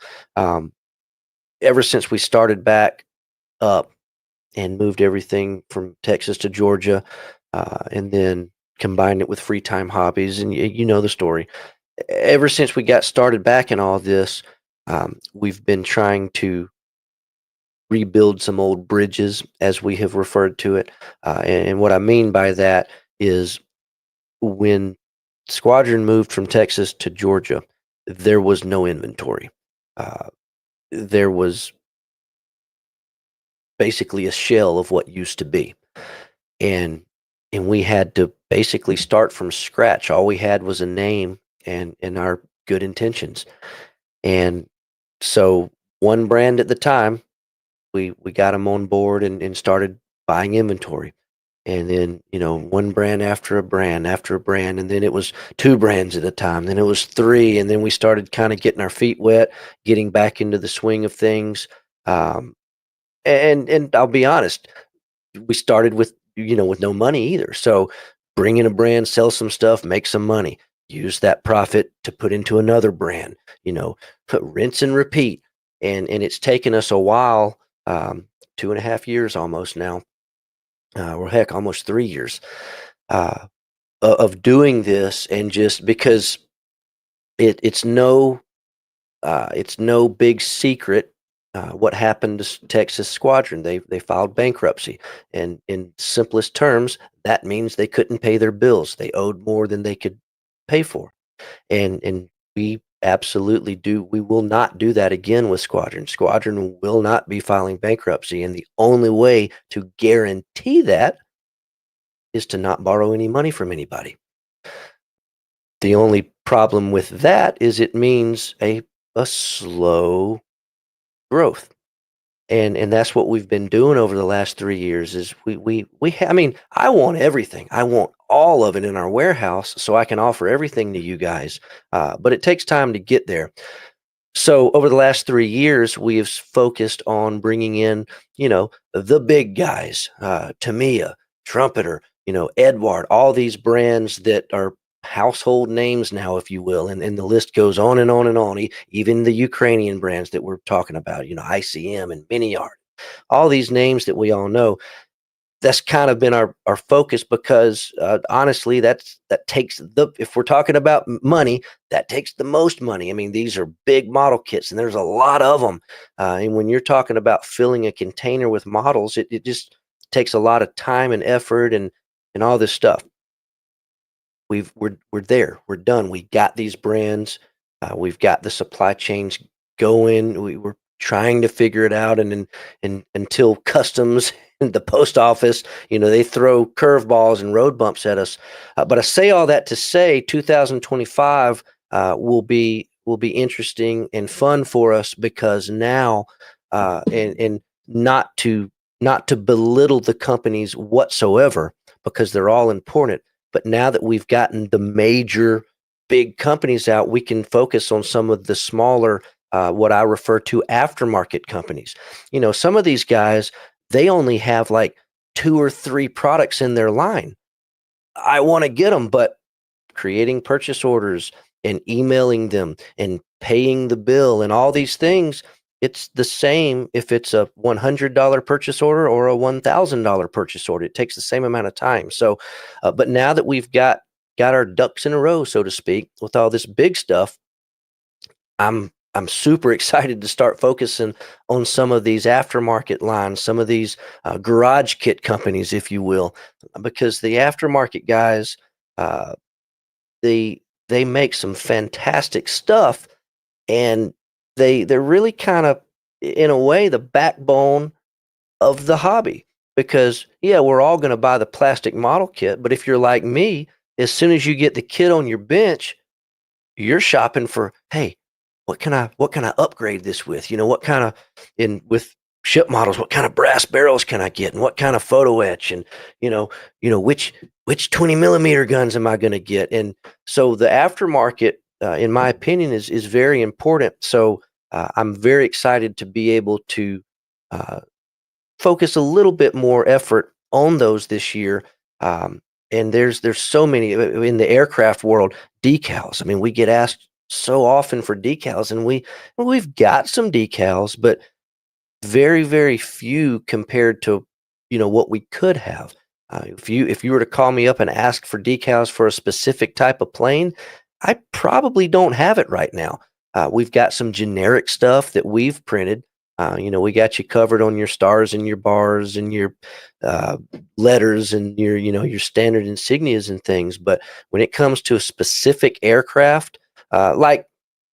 Ever since we started back up and moved everything from Texas to Georgia, and then combined it with free time hobbies, and you know the story. Ever since we got started back in all this, we've been trying to rebuild some old bridges, as we have referred to it. And what I mean by that is when Squadron moved from Texas to Georgia, there was no inventory. There was basically a shell of what used to be, and we had to basically start from scratch. All we had was a name and our good intentions, and so one brand at the time, we got them on board and started buying inventory. And then, one brand after a brand after a brand. And then it was two brands at a time. Then it was three. And then we started kind of getting our feet wet, getting back into the swing of things. And I'll be honest, we started with no money either. So bring in a brand, sell some stuff, make some money. use that profit to put into another brand, rinse and repeat. And it's taken us a while, 2.5 years almost now, or heck, almost 3 years, of doing this. And just because it's no big secret what happened to Texas Squadron. They filed bankruptcy, and in simplest terms, that means they couldn't pay their bills. They owed more than they could pay for, and we absolutely do. We will not do that again with Squadron. Squadron will not be filing bankruptcy, and the only way to guarantee that is to not borrow any money from anybody. The only problem with that is it means a slow growth. And that's what we've been doing over the last 3 years is I mean, I want everything. I want all of it in our warehouse so I can offer everything to you guys. But it takes time to get there. So over the last 3 years, we have focused on bringing in, the big guys, Tamiya, Trumpeter, Edward, all these brands that are household names now, if you will, and the list goes on and on and on. Even the Ukrainian brands that we're talking about, ICM and Miniyard, all these names that we all know. That's kind of been our focus because honestly, that takes if we're talking about money, that takes the most money. I mean, these are big model kits, and there's a lot of them. And when you're talking about filling a container with models, it just takes a lot of time and effort and all this stuff. We're there. We're done. We got these brands. We've got the supply chains going. We're trying to figure it out, and until customs and the post office, they throw curveballs and road bumps at us. But I say all that to say, 2025 will be interesting and fun for us because now, and not to belittle the companies whatsoever, because they're all important. But now that we've gotten the major big companies out, we can focus on some of the smaller, what I refer to aftermarket companies. Some of these guys, they only have like 2 or 3 products in their line. I want to get them, but creating purchase orders and emailing them and paying the bill and all these things, it's the same if it's a $100 purchase order or a $1,000 purchase order. It takes the same amount of time. So, but now that we've got our ducks in a row, so to speak, with all this big stuff, I'm super excited to start focusing on some of these aftermarket lines, some of these garage kit companies, if you will, because the aftermarket guys, they make some fantastic stuff, and they're really kind of, in a way, the backbone of the hobby. Because we're all going to buy the plastic model kit, but if you're like me, as soon as you get the kit on your bench, you're shopping for, hey, what can I upgrade this with? What kind of, with ship models, what kind of brass barrels can I get, and what kind of photo etch, and which 20 millimeter guns am I going to get? And so the aftermarket, in my opinion, is very important. So I'm very excited to be able to focus a little bit more effort on those this year. And there's so many in the aircraft world. Decals. I mean, we get asked so often for decals, and we've got some decals, but very, very few compared to what we could have. If you were to call me up and ask for decals for a specific type of plane, I probably don't have it right now. We've got some generic stuff that we've printed. We got you covered on your stars and your bars and your letters and your standard insignias and things. But when it comes to a specific aircraft, like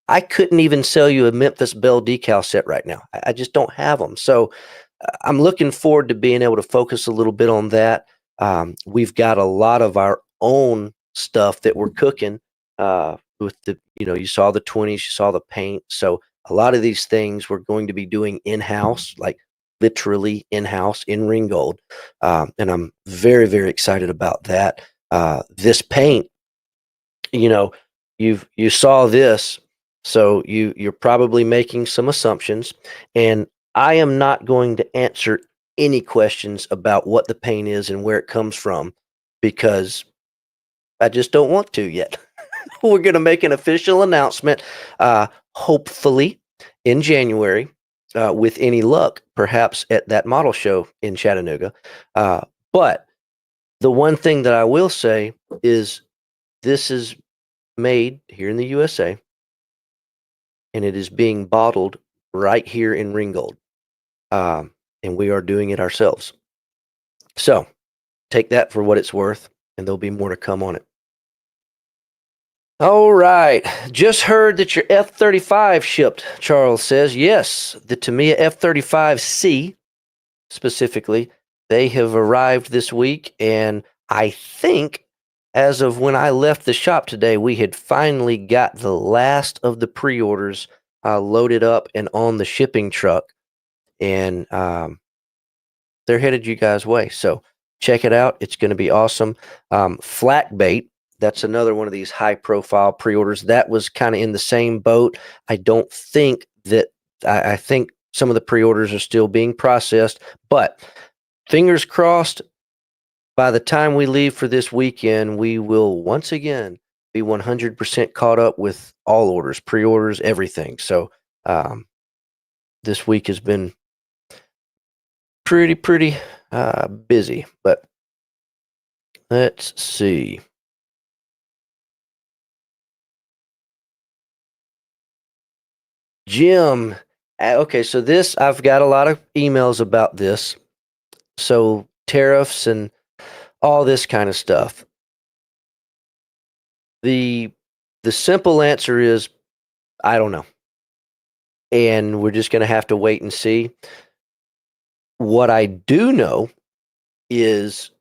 I couldn't even sell you a Memphis Belle decal set right now. I just don't have them. So I'm looking forward to being able to focus a little bit on that. We've got a lot of our own stuff that we're cooking with the, you saw the 20s, you saw the paint. So a lot of these things we're going to be doing in-house, like literally in-house in Ringgold. And I'm very, very excited about that. This paint, you saw this, so you're probably making some assumptions, and I am not going to answer any questions about what the paint is and where it comes from, because I just don't want to yet. we're going to make an official announcement, hopefully in January, with any luck, perhaps at that model show in Chattanooga. But the one thing that I will say is this is made here in the USA, and it is being bottled right here in Ringgold. And we are doing it ourselves. So take that for what it's worth, and there'll be more to come on it. All right. Just heard that your F-35 shipped, Charles says. Yes, the Tamiya F-35C specifically. They have arrived this week, and I think as of when I left the shop today, we had finally got the last of the pre-orders loaded up and on the shipping truck. And they're headed you guys' way. So check it out. It's going to be awesome. Flak Bait, that's another one of these high-profile pre-orders. That was kind of in the same boat. I don't think that I think some of the pre-orders are still being processed, but fingers crossed, by the time we leave for this weekend, we will once again be 100% caught up with all orders, pre-orders, everything. So this week has been pretty busy, but let's see. Jim, okay, so this, I've got a lot of emails about this. So tariffs and all this kind of stuff. The simple answer is, I don't know. And we're just going to have to wait and see. What I do know is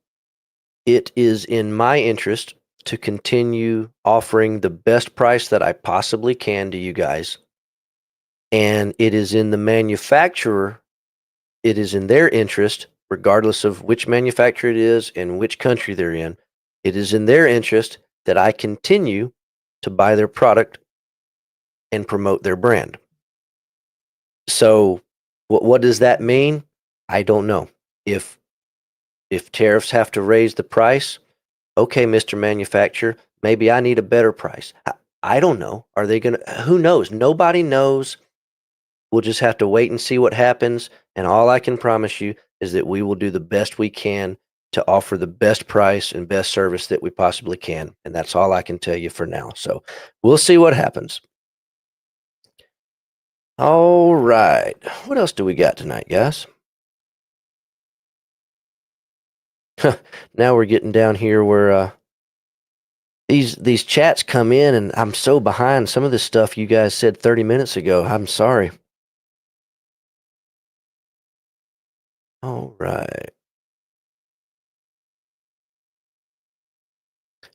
it is in my interest to continue offering the best price that I possibly can to you guys. And it is in the manufacturer, it is in their interest, regardless of which manufacturer it is and which country they're in, it is in their interest that I continue to buy their product and promote their brand. So what does that mean? I don't know. If tariffs have to raise the price, okay, Mr. Manufacturer, maybe I need a better price. I don't know. Are they going to? Who knows? Nobody knows. We'll just have to wait and see what happens. And all I can promise you is that we will do the best we can to offer the best price and best service that we possibly can. And that's all I can tell you for now. So we'll see what happens. All right. What else do we got tonight, guys? Now we're getting down here where these chats come in, and I'm so behind. Some of this stuff you guys said 30 minutes ago. I'm sorry. All right.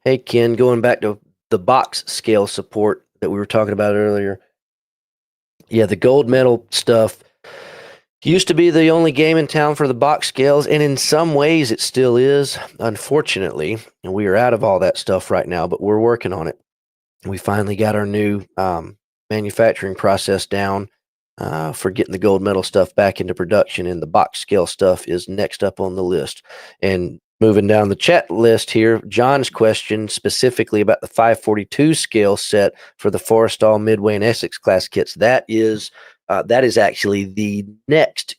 Hey, Ken, going back to the box scale support that we were talking about earlier. Yeah, the gold medal stuff used to be the only game in town for the box scales, and in some ways it still is, unfortunately. And we are out of all that stuff right now, but we're working on it. We finally got our new manufacturing process down for getting the gold medal stuff back into production, and the box scale stuff is next up on the list. And moving down the chat list here, John's question specifically about the 542 scale set for the Forrestal, Midway, and Essex class kits. That is actually the next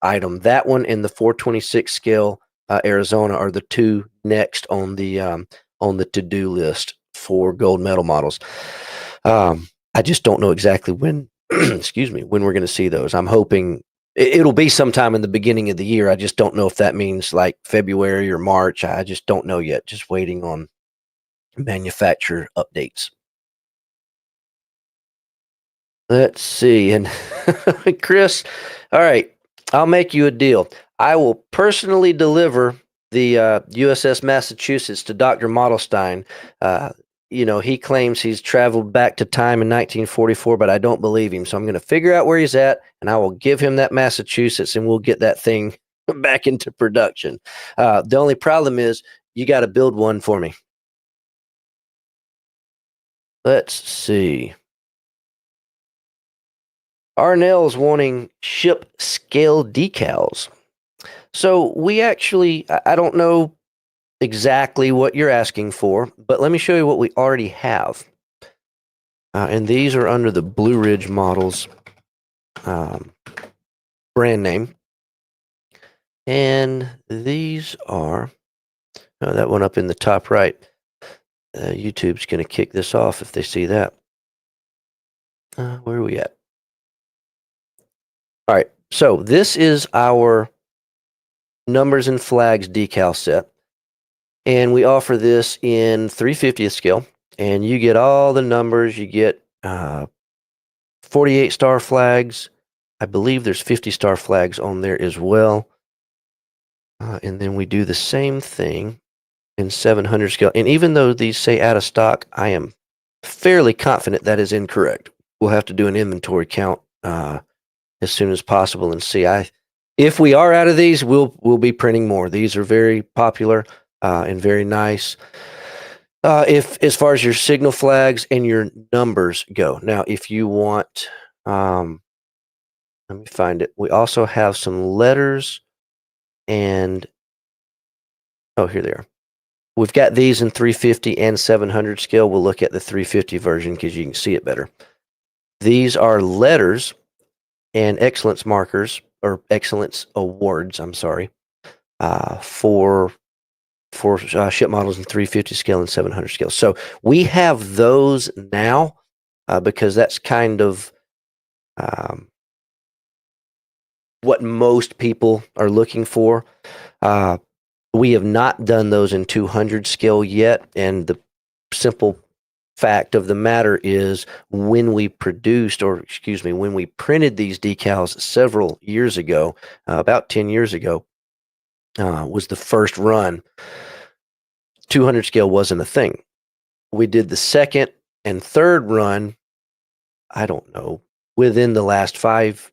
item. That one and the 426 scale Arizona are the two next on the to-do list for gold medal models. I just don't know exactly when. Excuse me, when we're going to see those. I'm hoping it'll be sometime in the beginning of the year. I just don't know if that means like February or March. I just don't know yet. Just waiting on manufacturer updates. Let's see. And Chris, all right, I'll make you a deal. I will personally deliver the USS Massachusetts to Dr. Modelstein. He claims he's traveled back to time in 1944, but I don't believe him. So I'm going to figure out where he's at, and I will give him that Massachusetts, and we'll get that thing back into production. The only problem is you got to build one for me. Let's see. Arnell's wanting ship scale decals. So we actually, I don't know exactly what you're asking for, but let me show you what we already have. And these are under the Blue Ridge Models brand name. And these are, that one up in the top right. YouTube's going to kick this off if they see that. Where are we at? All right, so this is our numbers and flags decal set. And we offer this in 3/50th scale. And you get all the numbers. You get 48 star flags. I believe there's 50 star flags on there as well. And then we do the same thing in 700 scale. And even though these say out of stock, I am fairly confident that is incorrect. We'll have to do an inventory count as soon as possible and see. If we are out of these, we'll be printing more. These are very popular and very nice. If as far as your signal flags and your numbers go. Now, if you want, let me find it. We also have some letters and, oh, here they are. We've got these in 350 and 700 scale. We'll look at the 350 version because you can see it better. These are letters and excellence markers, or excellence awards, I'm sorry, for ship models in 350 scale and 700 scale. So we have those now because that's kind of what most people are looking for. We have not done those in 200 scale yet, and the simple fact of the matter is when we printed these decals several years ago, about 10 years ago, was the first run. 200 scale wasn't a thing. We did the second and third run, I don't know, within the last five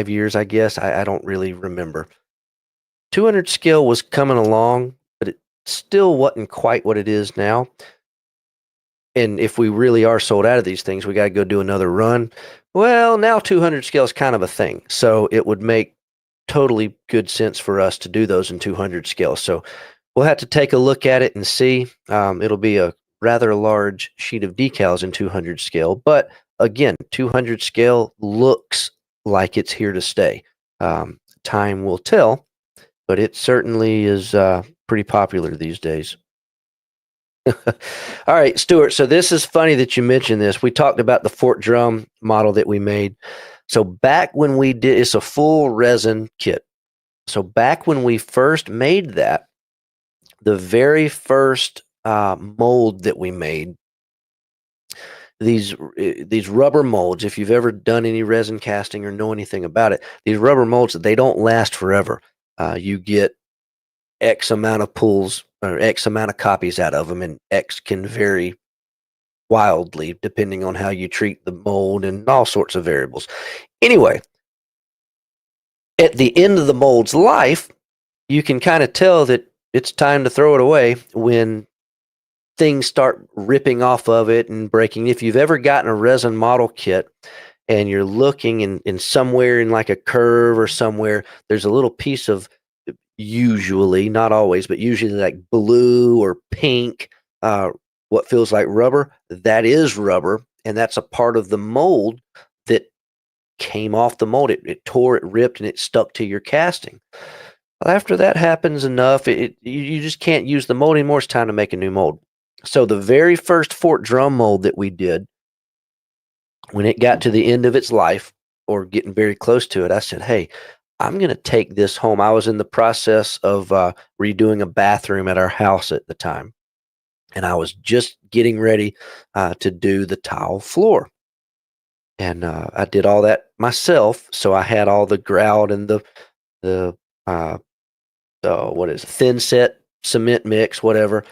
years, I guess. I don't really remember. 200 scale was coming along, but it still wasn't quite what it is now. And if we really are sold out of these things, we got to go do another run. Well, now 200 scale is kind of a thing. So it would make totally good sense for us to do those in 200 scale. So we'll have to take a look at it and see. It'll be a rather large sheet of decals in 200 scale. But again, 200 scale looks like it's here to stay. Time will tell, but it certainly is pretty popular these days. All right, Stuart. So this is funny that you mentioned this. We talked about the Fort Drum model that we made. So back when we did, it's a full resin kit. So back when we first made that, the very first mold that we made, these rubber molds, if you've ever done any resin casting or know anything about it, these rubber molds, they don't last forever. You get X amount of pulls or X amount of copies out of them, and X can vary wildly depending on how you treat the mold and all sorts of variables. Anyway, at the end of the mold's life, you can kind of tell that it's time to throw it away when things start ripping off of it and breaking. If you've ever gotten a resin model kit and you're looking in somewhere in like a curve or somewhere, there's a little piece of, usually, not always, but usually like blue or pink, what feels like rubber, that is rubber. And that's a part of the mold that came off the mold. It tore, it ripped, and it stuck to your casting. Well, after that happens enough, you just can't use the mold anymore. It's time to make a new mold. So the very first Fort Drum mold that we did, when it got to the end of its life or getting very close to it, I said, hey, I'm going to take this home. I was in the process of redoing a bathroom at our house at the time, and I was just getting ready to do the tile floor. And I did all that myself, so I had all the grout and the thin set cement mix, whatever.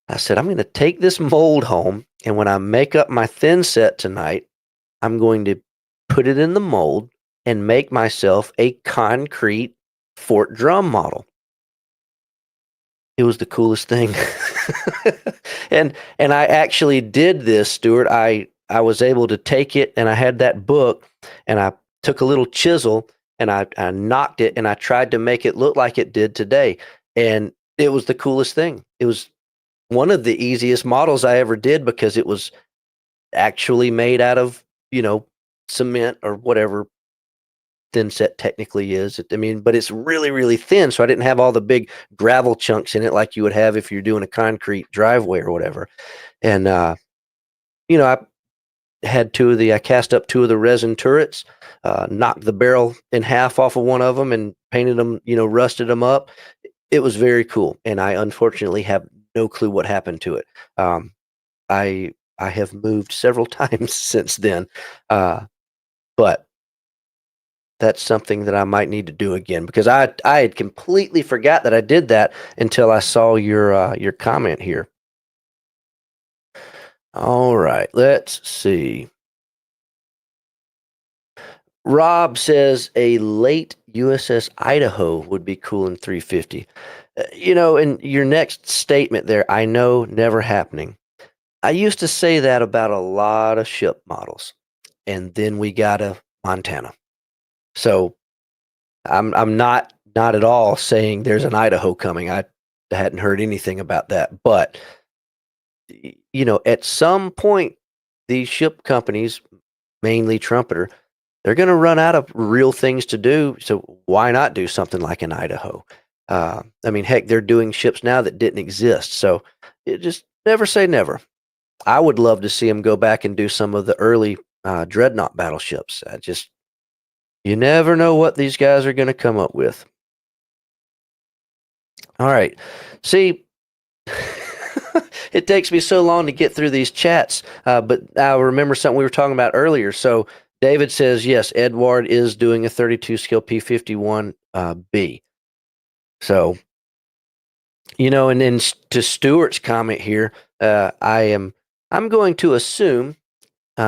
I said, I'm going to take this mold home, and when I make up my thin set tonight, I'm going to put it in the mold and make myself a concrete Fort Drum model. It was the coolest thing. and I actually did this, Stuart. I was able to take it, and I had that book, and I took a little chisel and I knocked it, and I tried to make it look like it did today. And it was the coolest thing. It was one of the easiest models I ever did because it was actually made out of, cement or whatever thin set technically is. I mean, but it's really, really thin, so I didn't have all the big gravel chunks in it like you would have if you're doing a concrete driveway or whatever. And I I cast up two of the resin turrets, knocked the barrel in half off of one of them and painted them, rusted them up. It was very cool, and I unfortunately have no clue what happened to it. I have moved several times since then, but that's something that I might need to do again because I had completely forgot that I did that until I saw your comment here. All right, let's see. Rob says a late USS Idaho would be cool in 350. In your next statement there, I know, never happening. I used to say that about a lot of ship models, and then we got a Montana. So I'm not at all saying there's an Idaho coming. I hadn't heard anything about that, but at some point, these ship companies, mainly Trumpeter, they're going to run out of real things to do. So why not do something like an Idaho? I mean, heck, they're doing ships now that didn't exist. So just never say never. I would love to see them go back and do some of the early dreadnought battleships. You never know what these guys are going to come up with. All right. See, it takes me so long to get through these chats, but I remember something we were talking about earlier. So David says, yes, Edward is doing a 32 scale P51B. So, and then to Stuart's comment here, I'm going to assume,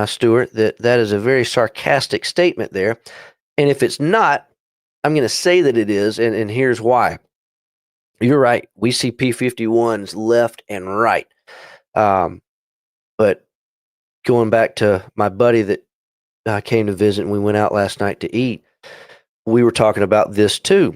Stuart, that is a very sarcastic statement there. And if it's not, I'm going to say that it is, and here's why. You're right. We see P51s left and right. But going back to my buddy that came to visit and we went out last night to eat, we were talking about this too.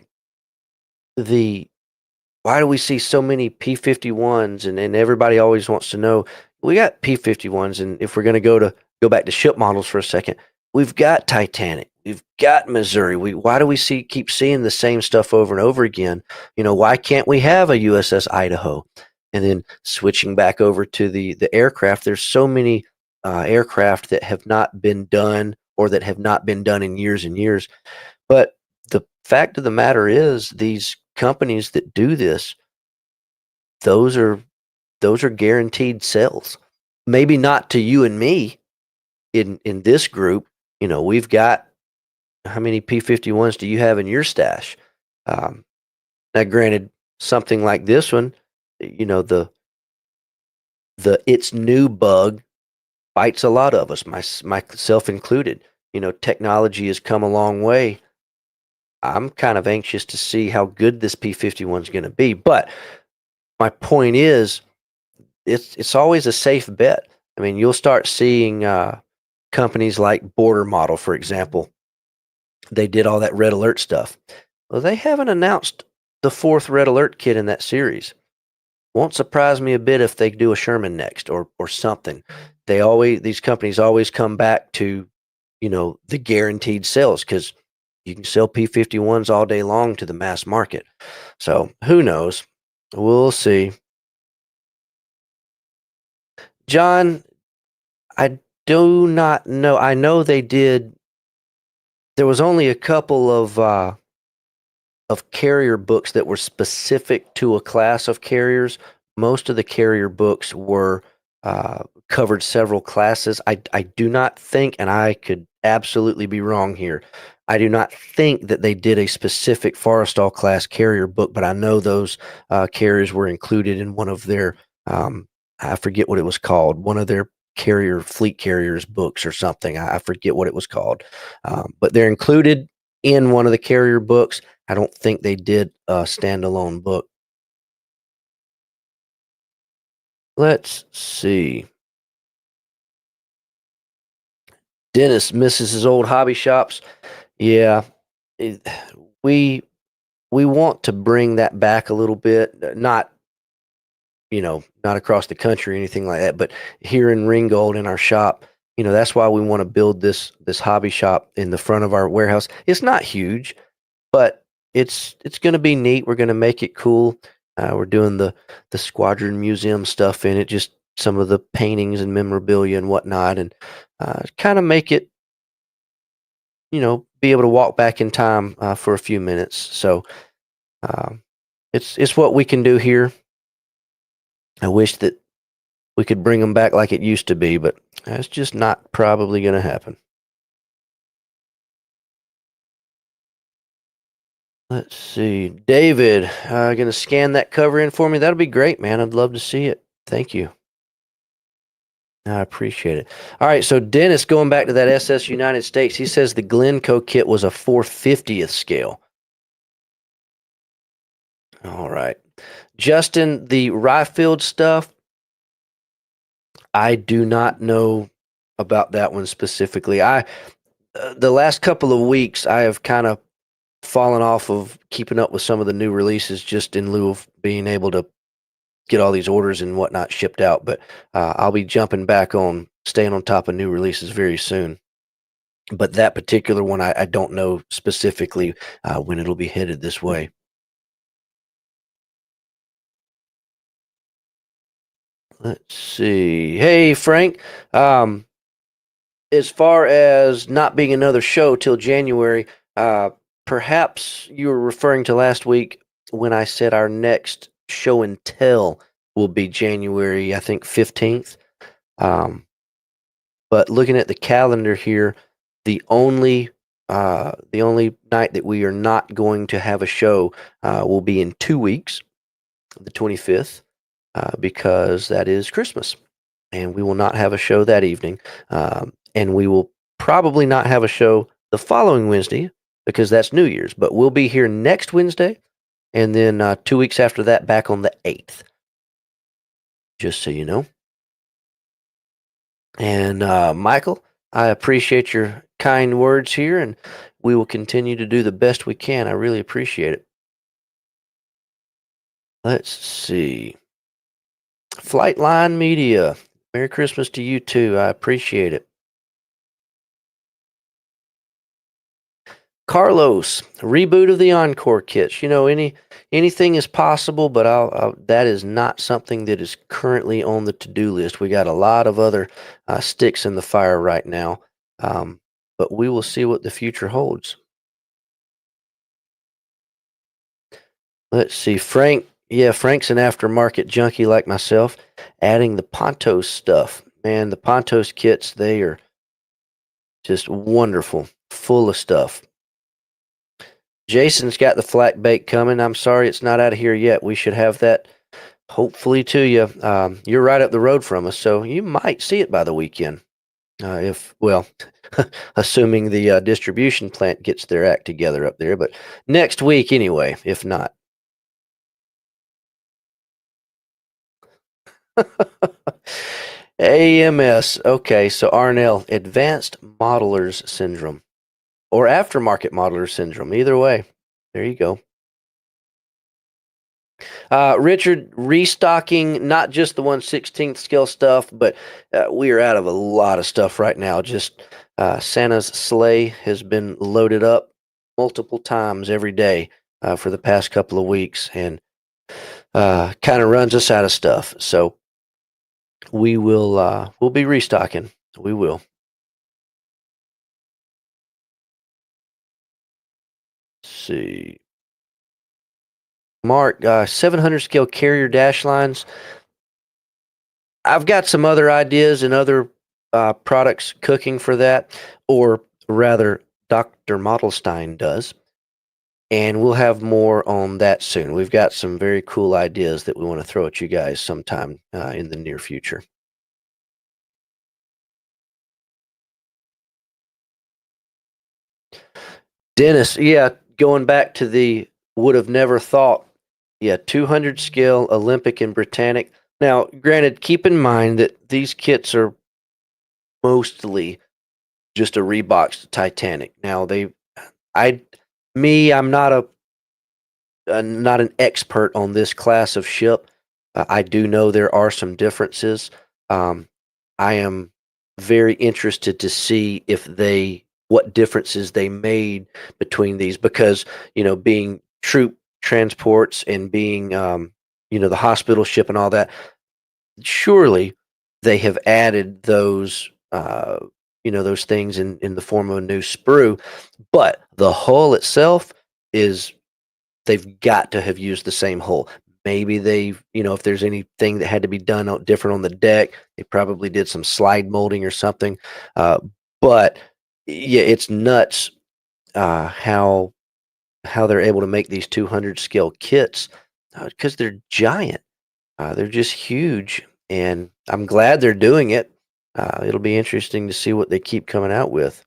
Why do we see so many P51s and everybody always wants to know, we got P51s, and if we're going to go back to ship models for a second, we've got Titanic, we've got Missouri. Why do we keep seeing the same stuff over and over again? Why can't we have a USS Idaho? And then switching back over to the aircraft, there's so many aircraft that have not been done or that have not been done in years and years. But the fact of the matter is, these companies that do this, those are guaranteed sales. Maybe not to you and me in this group. We've got, how many P51s do you have in your stash? Now, granted, something like this one, the it's new bug bites a lot of us, myself included. Technology has come a long way. I'm kind of anxious to see how good this P51 is going to be. But my point is, it's always a safe bet. I mean, you'll start seeing companies like Border Model, for example. They did all that Red Alert stuff. Well, they haven't announced the fourth Red Alert kit in that series. Won't surprise me a bit if they do a Sherman next or something. These companies always come back to, the guaranteed sales, because you can sell P51s all day long to the mass market. So who knows? We'll see. John, I do not know. I know they did. There was only a couple of carrier books that were specific to a class of carriers. Most of the carrier books were covered several classes. I do not think, and I could absolutely be wrong here, I do not think that they did a specific Forrestal class carrier book, but I know those carriers were included in one of their, I forget what it was called, one of their fleet carriers books or something. I forget what it was called, but they're included in one of the carrier books. I don't think they did a standalone book. Let's see. Dennis misses his old hobby shops. Yeah, we want to bring that back a little bit. Not, not across the country or anything like that, but here in Ringgold in our shop. That's why we want to build this hobby shop in the front of our warehouse. It's not huge, but it's going to be neat. We're going to make it cool. We're doing the Squadron Museum stuff in it, just some of the paintings and memorabilia and whatnot, and kind of make it, be able to walk back in time for a few minutes. So it's what we can do here. I wish that we could bring them back like it used to be, but that's just not probably going to happen. Let's see. David, going to scan that cover in for me? That'll be great, man. I'd love to see it. Thank you. I appreciate it. All right, so Dennis, going back to that SS United States, he says the Glencoe kit was a 4/50th scale. All right. Justin, the Ryefield stuff, I do not know about that one specifically. The last couple of weeks, I have kind of fallen off of keeping up with some of the new releases just in lieu of being able to get all these orders and whatnot shipped out. But I'll be jumping back on staying on top of new releases very soon. But that particular one, I don't know specifically when it'll be headed this way. Let's see. Hey, Frank. As far as not being another show till January, perhaps you were referring to last week when I said our next show and tell will be January, I think 15th. But looking at the calendar here, the only night that we are not going to have a show will be in 2 weeks, the 25th, because that is Christmas, and we will not have a show that evening. And we will probably not have a show the following Wednesday because that's New Year's. But we'll be here next Wednesday, and then 2 weeks after that, back on the 8th. Just so you know. And Michael, I appreciate your kind words here, and we will continue to do the best we can. I really appreciate it. Let's see. Flightline Media. Merry Christmas to you too. I appreciate it. Carlos, reboot of the Encore kits. Anything is possible, but that is not something that is currently on the to-do list. We got a lot of other sticks in the fire right now, but we will see what the future holds. Let's see, Frank. Yeah, Frank's an aftermarket junkie like myself. Adding the Pontos stuff, man. The Pontos kits, they are just wonderful, full of stuff. Jason's got the flat bake coming. I'm sorry it's not out of here yet. We should have that hopefully to you. You're right up the road from us, so you might see it by the weekend. Assuming the distribution plant gets their act together up there. But next week anyway, if not. AMS. Okay, so Arnell, Advanced Modelers Syndrome. Or Aftermarket Modeler Syndrome. Either way. There you go. Richard, restocking not just the 1/16th scale stuff, but we are out of a lot of stuff right now. Just Santa's sleigh has been loaded up multiple times every day for the past couple of weeks, and kind of runs us out of stuff. So we'll be restocking. We will. See. Mark, 700 scale carrier dash lines. I've got some other ideas and other products cooking for that, or rather, Dr. Modelstein does. And we'll have more on that soon. We've got some very cool ideas that we want to throw at you guys sometime in the near future. Dennis, yeah, going back to the would have never thought. Yeah, 200 scale Olympic and Britannic. Now, granted, keep in mind that these kits are mostly just a reboxed Titanic. Now, I'm not an expert on this class of ship, I do know there are some differences. Um, I am very interested to see if what differences they made between these because, being troop transports and being, the hospital ship and all that, surely they have added those things in the form of a new sprue, but the hull itself is they've got to have used the same hull. Maybe if there's anything that had to be done different on the deck, they probably did some slide molding or something. Uh, but yeah, it's nuts how they're able to make these 200 scale kits because they're giant. They're just huge, and I'm glad they're doing it. It'll be interesting to see what they keep coming out with.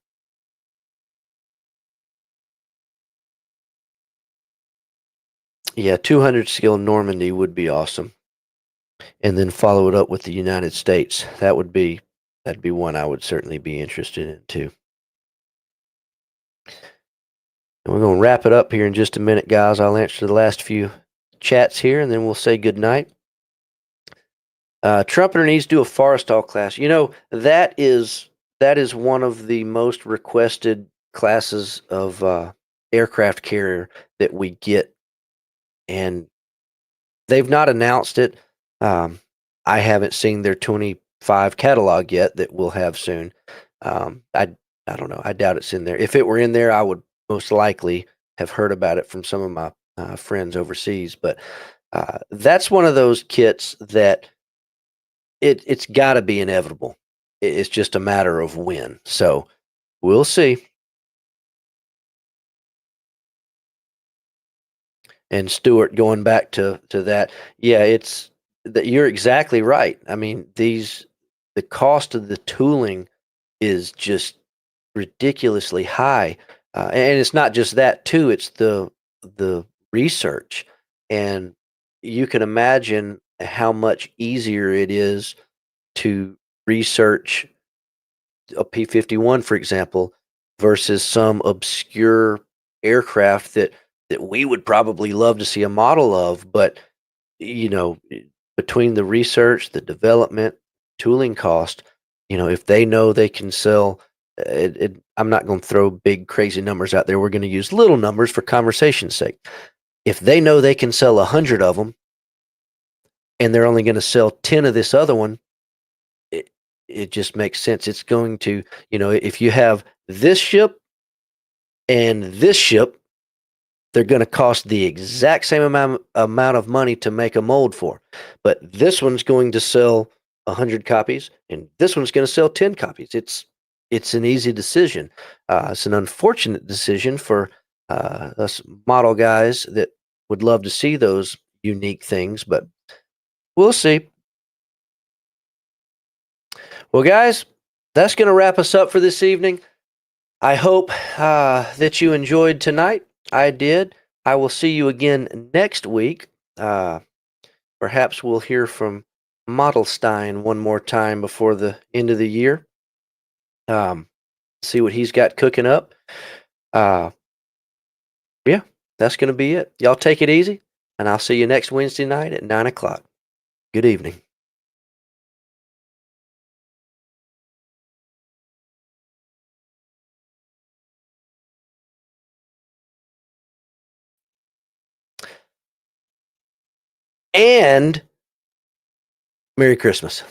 Yeah, 200 scale Normandy would be awesome, and then follow it up with the United States. That'd be one I would certainly be interested in too. And we're going to wrap it up here in just a minute, guys. I'll answer the last few chats here, and then we'll say good night. Trumpeter needs to do a Forrestal class. That is one of the most requested classes of aircraft carrier that we get, and they've not announced it. I haven't seen their 25 catalog yet that we'll have soon. I don't know. I doubt it's in there. If it were in there, I would most likely have heard about it from some of my friends overseas. But that's one of those kits that it's got to be inevitable. It's just a matter of when. So we'll see. And Stuart, going back to that, yeah, it's that you're exactly right. I mean, the cost of the tooling is just ridiculously high, and it's not just that too. It's the research, and you can imagine how much easier it is to research a P-51, for example, versus some obscure aircraft that we would probably love to see a model of, but you know, between the research, the development, tooling cost, if they know they can sell, I'm not going to throw big crazy numbers out there. We're going to use little numbers for conversation's sake. If they know they can sell 100 of them, and they're only going to sell 10 of this other one, it, it just makes sense. It's going to, if you have this ship and this ship, they're going to cost the exact same amount of money to make a mold for. But this one's going to sell 100 copies, and this one's going to sell 10 copies. It's an easy decision. It's an unfortunate decision for us model guys that would love to see those unique things, but we'll see. Well, guys, that's going to wrap us up for this evening. I hope that you enjoyed tonight. I did. I will see you again next week. Perhaps we'll hear from Modelstein one more time before the end of the year. See what he's got cooking up. Yeah, that's going to be it. Y'all take it easy, and I'll see you next Wednesday night at 9 o'clock. Good evening. And Merry Christmas.